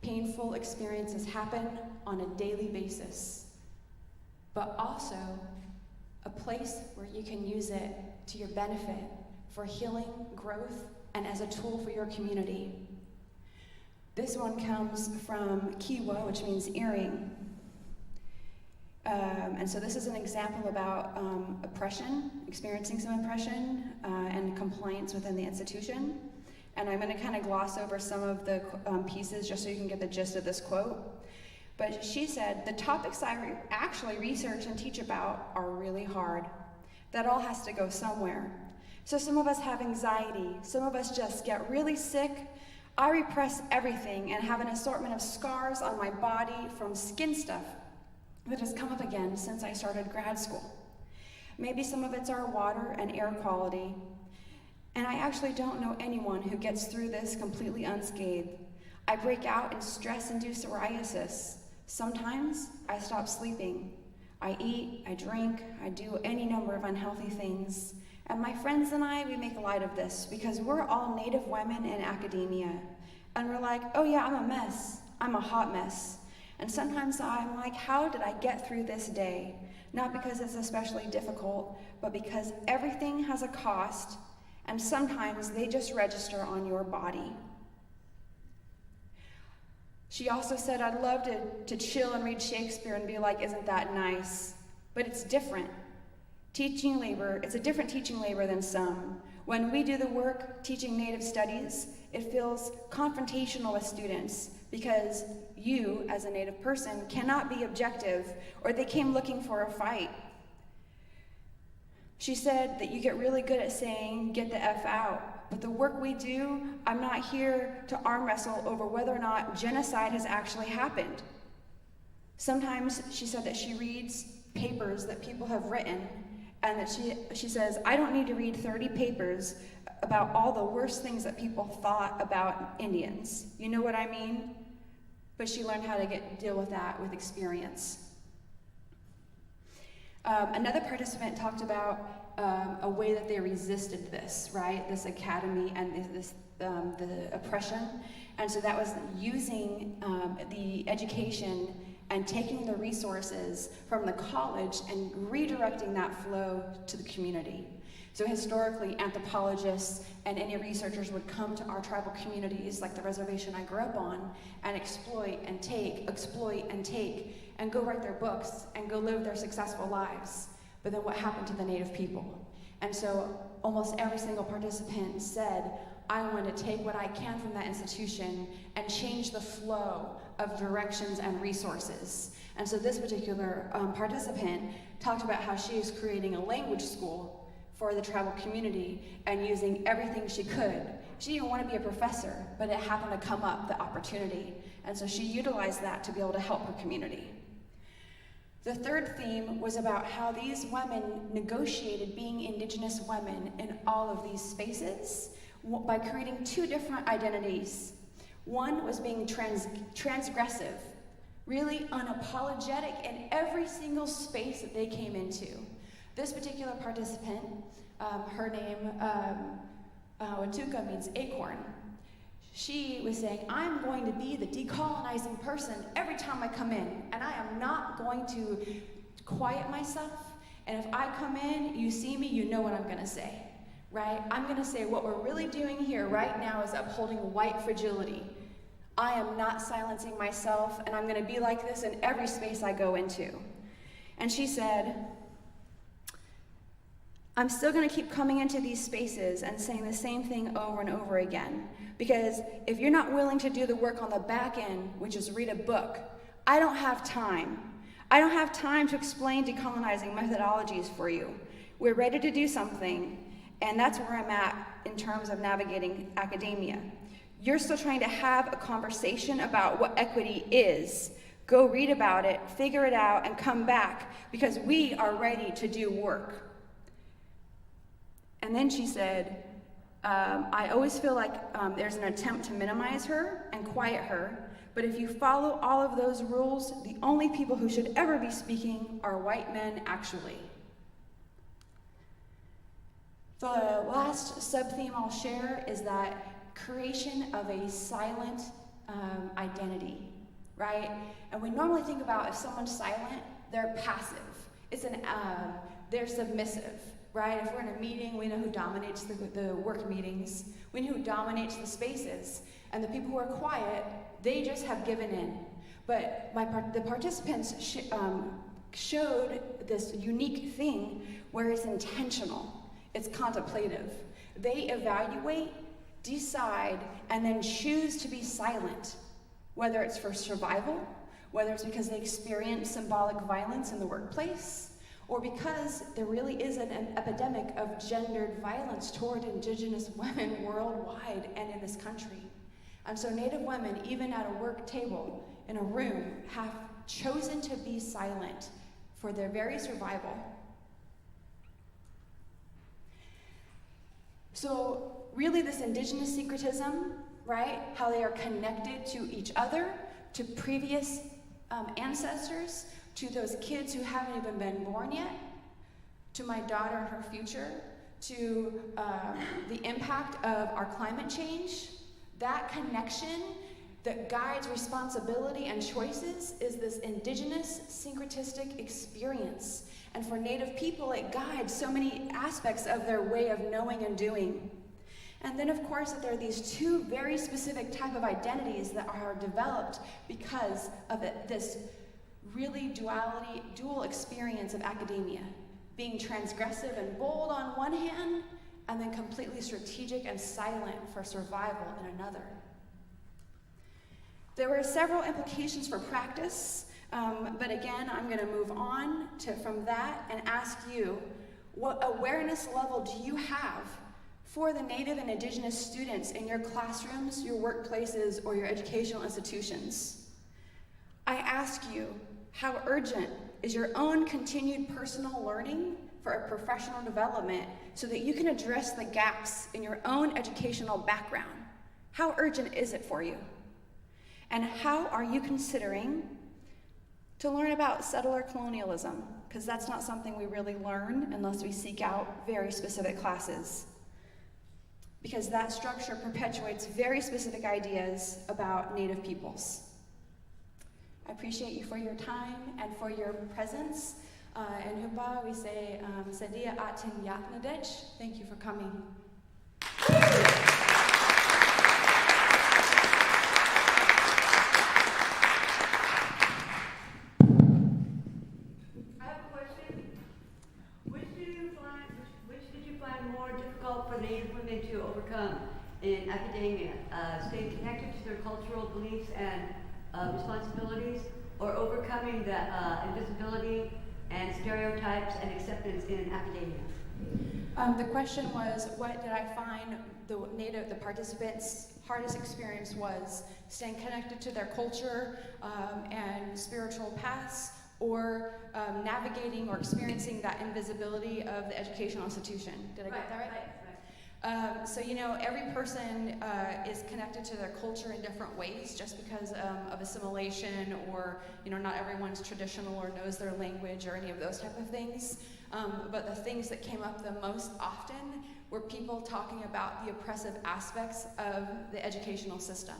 painful experiences happen on a daily basis, but also a place where you can use it to your benefit for healing, growth, and as a tool for your community. This one comes from Kiwa, which means earring. And so this is an example about oppression, experiencing some oppression, and compliance within the institution. And I'm going to kind of gloss over some of the pieces just so you can get the gist of this quote. But she said, the topics I actually research and teach about are really hard. That all has to go somewhere. So some of us have anxiety, some of us just get really sick. I repress everything and have an assortment of scars on my body from skin stuff that has come up again since I started grad school. Maybe some of it's our water and air quality. And I actually don't know anyone who gets through this completely unscathed. I break out in stress-induced psoriasis. Sometimes I stop sleeping. I eat, I drink, I do any number of unhealthy things. And my friends and I, we make light of this because we're all Native women in academia. And we're like, oh yeah, I'm a mess. I'm a hot mess. And sometimes I'm like, how did I get through this day? Not because it's especially difficult, but because everything has a cost, and sometimes they just register on your body. She also said, I'd love to chill and read Shakespeare and be like, isn't that nice? But it's different. Teaching labor, it's a different teaching labor than some. When we do the work teaching Native studies, it feels confrontational with students because you, as a Native person, cannot be objective, or they came looking for a fight. She said that you get really good at saying, get the F out. But the work we do, I'm not here to arm wrestle over whether or not genocide has actually happened. Sometimes she said that she reads papers that people have written, and that she says, I don't need to read 30 papers about all the worst things that people thought about Indians. You know what I mean? But she learned how to deal with that with experience. Another participant talked about a way that they resisted this, right? This academy and the oppression. And so that was using the education and taking the resources from the college and redirecting that flow to the community. So historically, anthropologists and any researchers would come to our tribal communities, like the reservation I grew up on, and exploit and take, and go write their books and go live their successful lives. but then what happened to the Native people? And so almost every single participant said, I want to take what I can from that institution and change the flow of directions and resources. And so this particular participant talked about how she is creating a language school for the tribal community and using everything she could. She didn't want to be a professor, but it happened to come up, the opportunity. And so she utilized that to be able to help her community. The third theme was about how these women negotiated being Indigenous women in all of these spaces by creating two different identities. One was being transgressive, really unapologetic in every single space that they came into. This particular participant, her name, Watuka means acorn. She was saying, I'm going to be the decolonizing person every time I come in, and I am not going to quiet myself, and if I come in, you see me, you know what I'm gonna say, right? I'm gonna say what we're really doing here right now is upholding white fragility. I am not silencing myself, and I'm gonna be like this in every space I go into. And she said, I'm still going to keep coming into these spaces and saying the same thing over and over again. Because if you're not willing to do the work on the back end, which is read a book, I don't have time. I don't have time to explain decolonizing methodologies for you. We're ready to do something, and that's where I'm at in terms of navigating academia. You're still trying to have a conversation about what equity is. Go read about it, figure it out, and come back, because we are ready to do work. And then she said, I always feel like there's an attempt to minimize her and quiet her, but if you follow all of those rules, the only people who should ever be speaking are white men, actually. The last sub-theme I'll share is that creation of a silent identity, right? And we normally think about if someone's silent, they're passive. They're submissive. Right? If we're in a meeting, we know who dominates the work meetings. We know who dominates the spaces. And the people who are quiet, they just have given in. But the participants showed this unique thing where it's intentional. It's contemplative. They evaluate, decide, and then choose to be silent, whether it's for survival, whether it's because they experience symbolic violence in the workplace, or because there really is an epidemic of gendered violence toward Indigenous women worldwide and in this country. And so Native women, even at a work table, in a room, have chosen to be silent for their very survival. So really this Indigenous syncretism, right, how they are connected to each other, to previous ancestors, to those kids who haven't even been born yet, to my daughter and her future, to the impact of our climate change, that connection that guides responsibility and choices is this Indigenous syncretistic experience. And for Native people, it guides so many aspects of their way of knowing and doing. And then, of course, that there are these two very specific type of identities that are developed because of this really dual experience of academia, being transgressive and bold on one hand, and then completely strategic and silent for survival in another. There were several implications for practice, but again, I'm going to move on from that and ask you, what awareness level do you have for the Native and Indigenous students in your classrooms, your workplaces, or your educational institutions? I ask you, how urgent is your own continued personal learning for a professional development so that you can address the gaps in your own educational background? How urgent is it for you? And how are you considering to learn about settler colonialism? Because that's not something we really learn unless we seek out very specific classes. Because that structure perpetuates very specific ideas about Native peoples. I appreciate you for your time and for your presence. In Hupa, we say, Sadia Atin Yatnadech. Thank you for coming. I have a question. difficult for Native women to overcome in academia, staying connected to their cultural beliefs and responsibilities, or overcoming the invisibility and stereotypes and acceptance in academia? The question was, what did I find the participants' hardest experience was staying connected to their culture and spiritual paths, or navigating or experiencing that invisibility of the educational institution. Did I get that right? Right. So, every person is connected to their culture in different ways just because of assimilation, or, not everyone's traditional or knows their language or any of those type of things. But the things that came up the most often were people talking about the oppressive aspects of the educational system.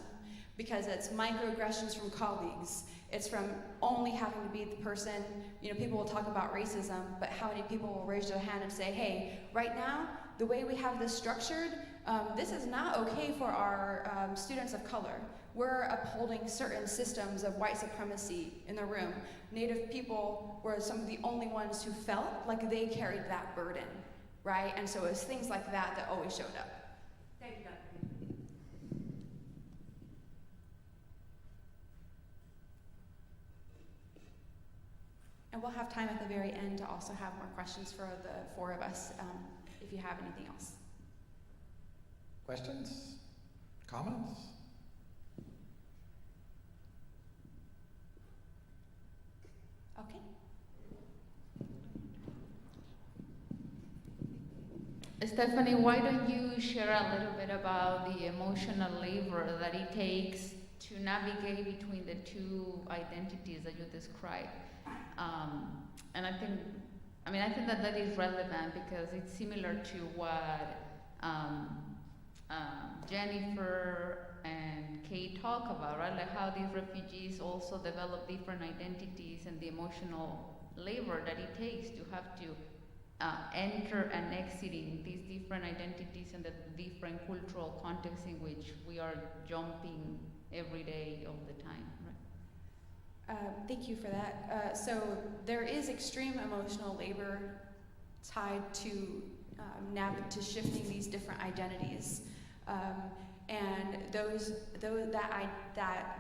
Because it's microaggressions from colleagues. It's from only having to be the person, people will talk about racism, but how many people will raise their hand and say, hey, right now, the way we have this structured, this is not okay for our students of color. We're upholding certain systems of white supremacy in the room. Native people were some of the only ones who felt like they carried that burden, right? And so it was things like that that always showed up. Thank you, Dr. And we'll have time at the very end to also have more questions for the four of us, if you have anything else. Questions? Comments? Okay. Stephanie, why don't you share a little bit about the emotional labor that it takes to navigate between the two identities that you described? And I think that is relevant because it's similar to what Jennifer and Kate talk about, right? Like how these refugees also develop different identities and the emotional labor that it takes to have to enter and exit in these different identities and the different cultural contexts in which we are jumping every day of the time, right? Thank you for that. So there is extreme emotional labor tied to shifting these different identities, and that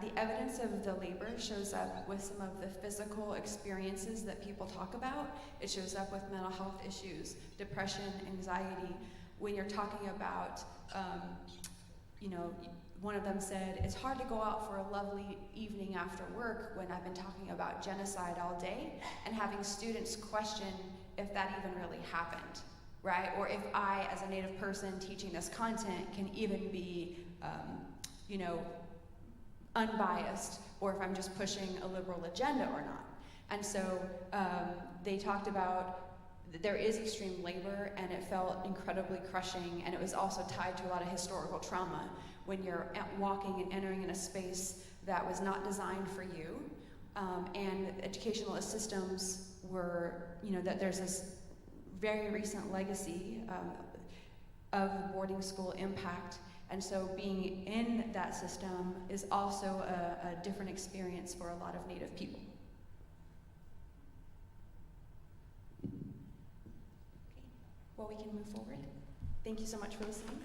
the evidence of the labor shows up with some of the physical experiences that people talk about. It shows up with mental health issues, depression, anxiety. When you're talking about, one of them said, it's hard to go out for a lovely evening after work when I've been talking about genocide all day and having students question if that even really happened, right? Or if I, as a Native person teaching this content, can even be, unbiased, or if I'm just pushing a liberal agenda or not. And so they talked about there is extreme labor, and it felt incredibly crushing, and it was also tied to a lot of historical trauma when you're walking and entering in a space that was not designed for you, and educational systems were, that there's this very recent legacy of boarding school impact, and so being in that system is also a different experience for a lot of Native people. Okay. Well, we can move forward. Thank you so much for listening.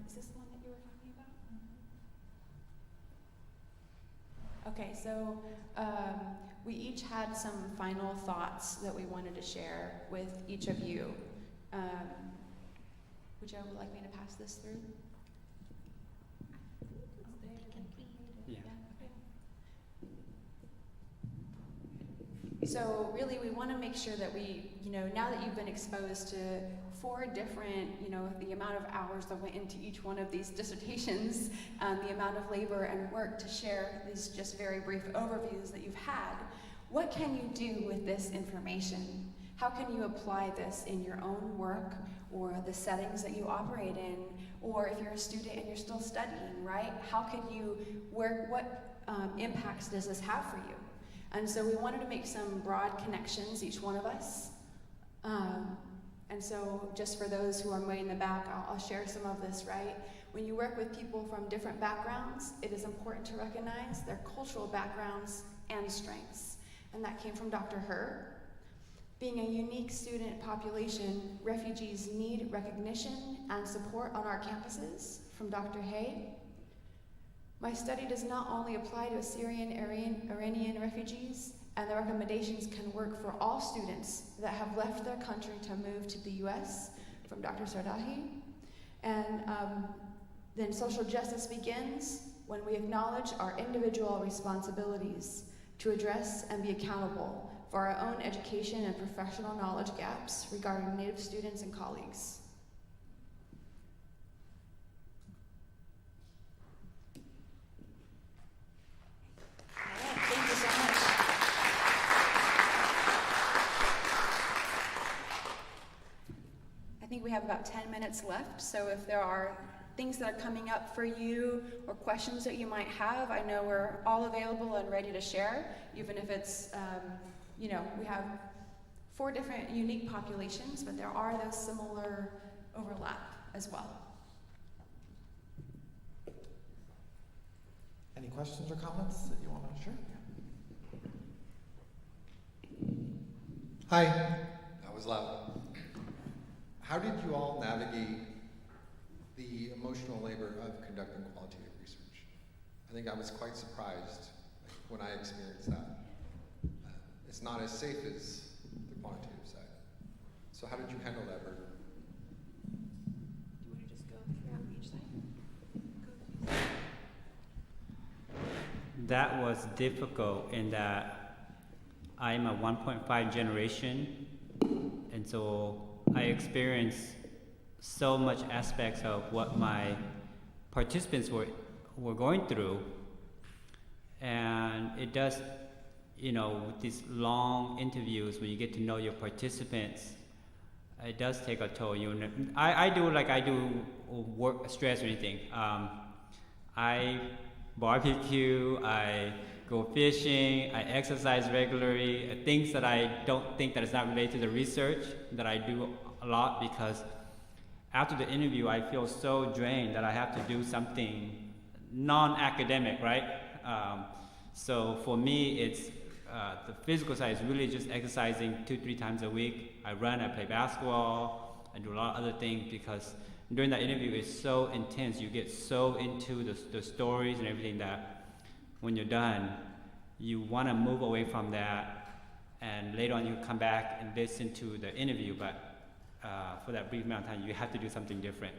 Is this the one that you were talking about? Okay, so we each had some final thoughts that we wanted to share with each of you. Would you like me to pass this through? Yeah. So really, we want to make sure that we, now that you've been exposed to 4 different, the amount of hours that went into each one of these dissertations, the amount of labor and work to share these just very brief overviews that you've had, what can you do with this information? How can you apply this in your own work or the settings that you operate in, or if you're a student and you're still studying, right? How can you work, what impacts does this have for you? And so we wanted to make some broad connections, each one of us. And so just for those who are way in the back, I'll share some of this, right? When you work with people from different backgrounds, it is important to recognize their cultural backgrounds and strengths. And that came from Dr. Herr. Being a unique student population, refugees need recognition and support on our campuses, from Dr. Hay. My study does not only apply to Assyrian, Iranian refugees, and the recommendations can work for all students that have left their country to move to the US, from Dr. Sardahi. And then social justice begins when we acknowledge our individual responsibilities to address and be accountable for our own education and professional knowledge gaps regarding Native students and colleagues. Thank you so much. I think we have about 10 minutes left, so if there are things that are coming up for you or questions that you might have, I know we're all available and ready to share, even if it's, we have 4 different unique populations, but there are those similar overlap as well. Any questions or comments that you want to share? Hi, that was loud. How did you all navigate the emotional labor of conducting qualitative research? I think I was quite surprised when I experienced that. It's not as safe as the quantitative side. So how did you handle that burden? Do you want to just go through each side? That was difficult in that I'm a 1.5 generation, and so I experienced so much aspects of what my participants were going through, and it does, with these long interviews, when you get to know your participants, it does take a toll. I do work stress or anything. I barbecue, I go fishing, I exercise regularly, things that I don't think that is not related to the research that I do a lot, because after the interview I feel so drained that I have to do something non-academic, right? So for me, it's the physical side is really just exercising 2-3 times a week. I run, I play basketball, I do a lot of other things, because during that interview it's so intense. You get so into the stories and everything that when you're done, you want to move away from that, and later on you come back and listen to the interview, but for that brief amount of time, you have to do something different.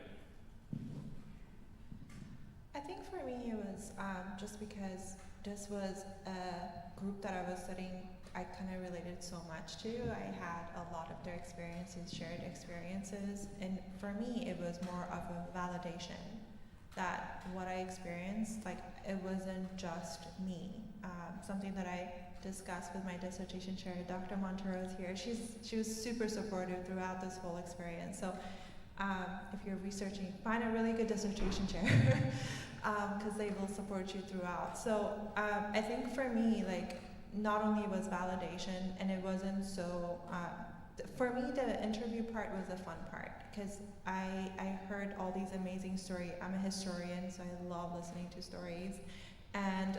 I think for me it was just because this was a group that I was studying, I kind of related so much to. I had a lot of their experiences, shared experiences, and for me it was more of a validation that what I experienced, it wasn't just me. Something that I discussed with my dissertation chair, Dr. Montero is here. She was super supportive throughout this whole experience. So if you're researching, find a really good dissertation chair, because they will support you throughout. So I think for me, not only was validation, and it wasn't so, for me the interview part was the fun part, because I heard all these amazing stories. I'm a historian, so I love listening to stories. And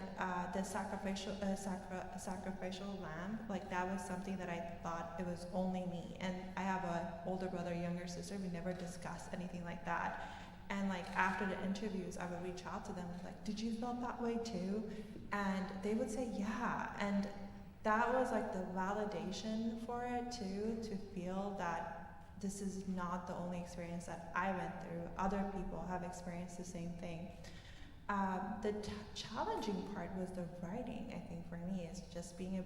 the sacrificial lamb, that was something that I thought it was only me. And I have an older brother, younger sister. We never discussed anything like that. And after the interviews, I would reach out to them did you feel that way too? And they would say, yeah. And that was the validation for it too, to feel that this is not the only experience that I went through. Other people have experienced the same thing. The challenging part was the writing, I think, for me, is just being a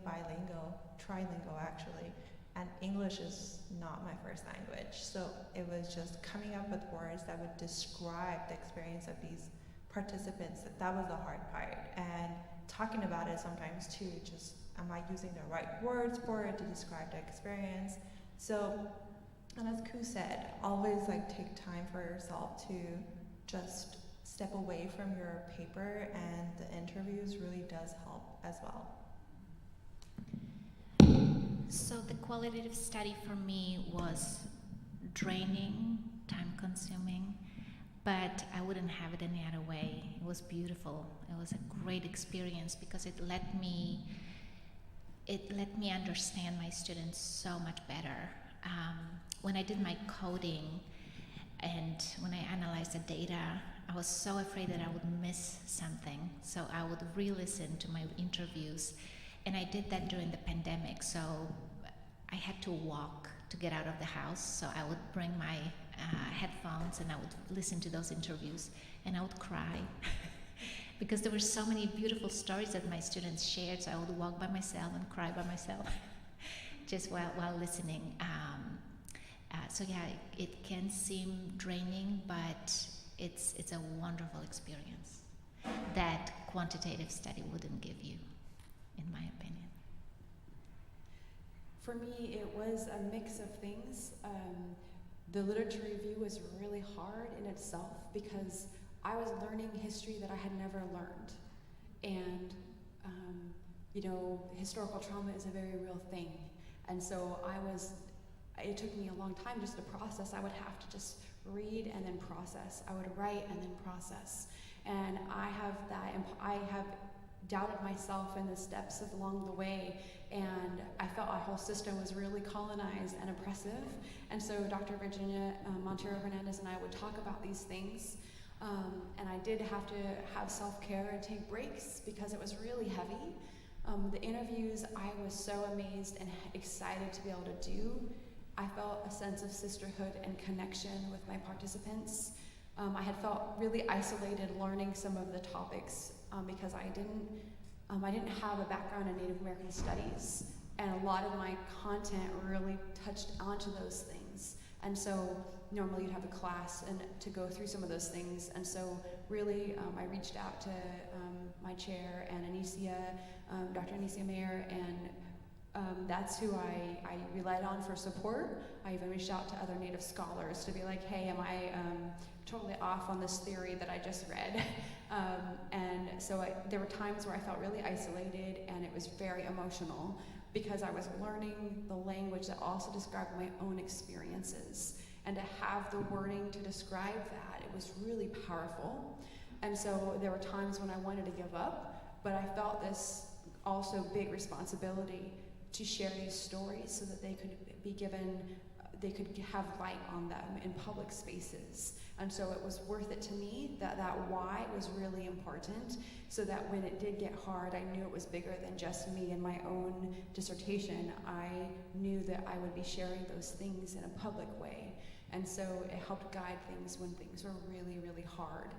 trilingual actually, and English is not my first language, so it was just coming up with words that would describe the experience of these participants. That was the hard part, and talking about it sometimes too, just am I using the right words for it to describe the experience? So, and as Ku said, always take time for yourself to just step away from your paper, and the interviews really does help as well. So the qualitative study for me was draining, time-consuming, but I wouldn't have it any other way. It was beautiful. It was a great experience because it let me it let me understand my students so much better. When I did my coding and when I analyzed the data, I was so afraid that I would miss something. So I would re-listen to my interviews. And I did that during the pandemic. So I had to walk to get out of the house. So I would bring my headphones and I would listen to those interviews and I would cry. Because there were so many beautiful stories that my students shared, so I would walk by myself and cry by myself, just while listening. So yeah, it can seem draining, but it's a wonderful experience that quantitative study wouldn't give you, in my opinion. For me, it was a mix of things. The literature review was really hard in itself because I was learning history that I had never learned. And, historical trauma is a very real thing. And so it took me a long time just to process. I would have to just read and then process. I would write and then process. And I have doubted myself in the steps along the way, and I felt our whole system was really colonized and oppressive. And so Dr. Virginia Montero Hernandez and I would talk about these things. And I did have to have self-care and take breaks because it was really heavy. The interviews, I was so amazed and excited to be able to do. I felt a sense of sisterhood and connection with my participants. I had felt really isolated learning some of the topics because I didn't have a background in Native American studies, and a lot of my content really touched onto those things. And so normally you'd have a class and to go through some of those things. And so really I reached out to my chair and Dr. Anicia Mayer, and that's who I relied on for support. I even reached out to other Native scholars to be like, hey, am I totally off on this theory that I just read? And so there were times where I felt really isolated, and it was very emotional because I was learning the language that also described my own experiences. And to have the wording to describe that, it was really powerful. And so there were times when I wanted to give up, but I felt this also big responsibility to share these stories so that they could have light on them in public spaces. And so it was worth it to me that why was really important, so that when it did get hard, I knew it was bigger than just me and my own dissertation. I knew that I would be sharing those things in a public way. And so it helped guide things when things were really, really hard.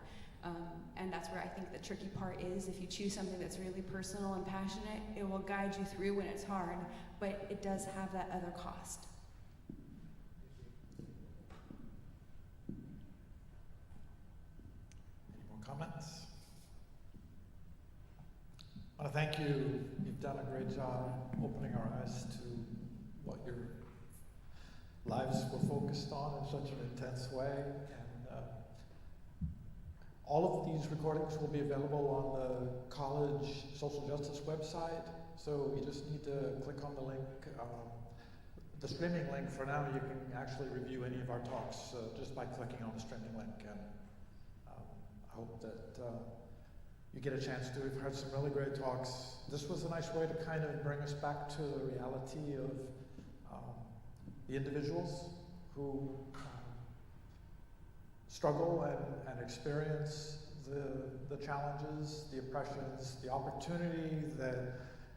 And that's where I think the tricky part is, if you choose something that's really personal and passionate, it will guide you through when it's hard, but it does have that other cost. Any more comments? I want to thank you. You've done a great job opening our eyes to what your lives were focused on in such an intense way. All of these recordings will be available on the college social justice website, so you just need to click on the link, the streaming link. For now, you can actually review any of our talks just by clicking on the streaming link, and I hope that you get a chance to. We've heard some really great talks. This was a nice way to kind of bring us back to the reality of the individuals who struggle and experience the challenges, the oppressions, the opportunity that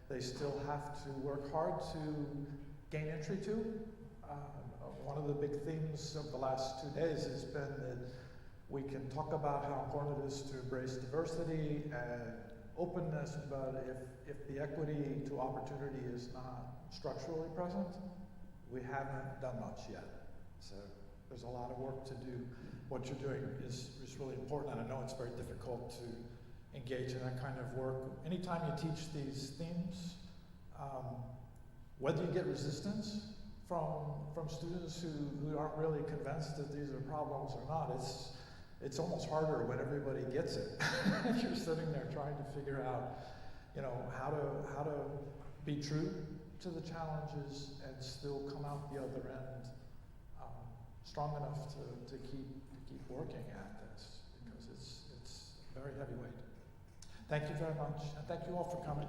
they still have to work hard to gain entry to. One of the big themes of the last 2 days has been that we can talk about how important it is to embrace diversity and openness, but if the equity to opportunity is not structurally present, we haven't done much yet. So there's a lot of work to do. What you're doing is really important, and I know it's very difficult to engage in that kind of work. Anytime you teach these themes, whether you get resistance from students who aren't really convinced that these are problems or not, it's almost harder when everybody gets it. You're sitting there trying to figure out, how to be true to the challenges and still come out the other end strong enough to keep working at this, because it's very heavyweight. Thank you very much, and thank you all for coming.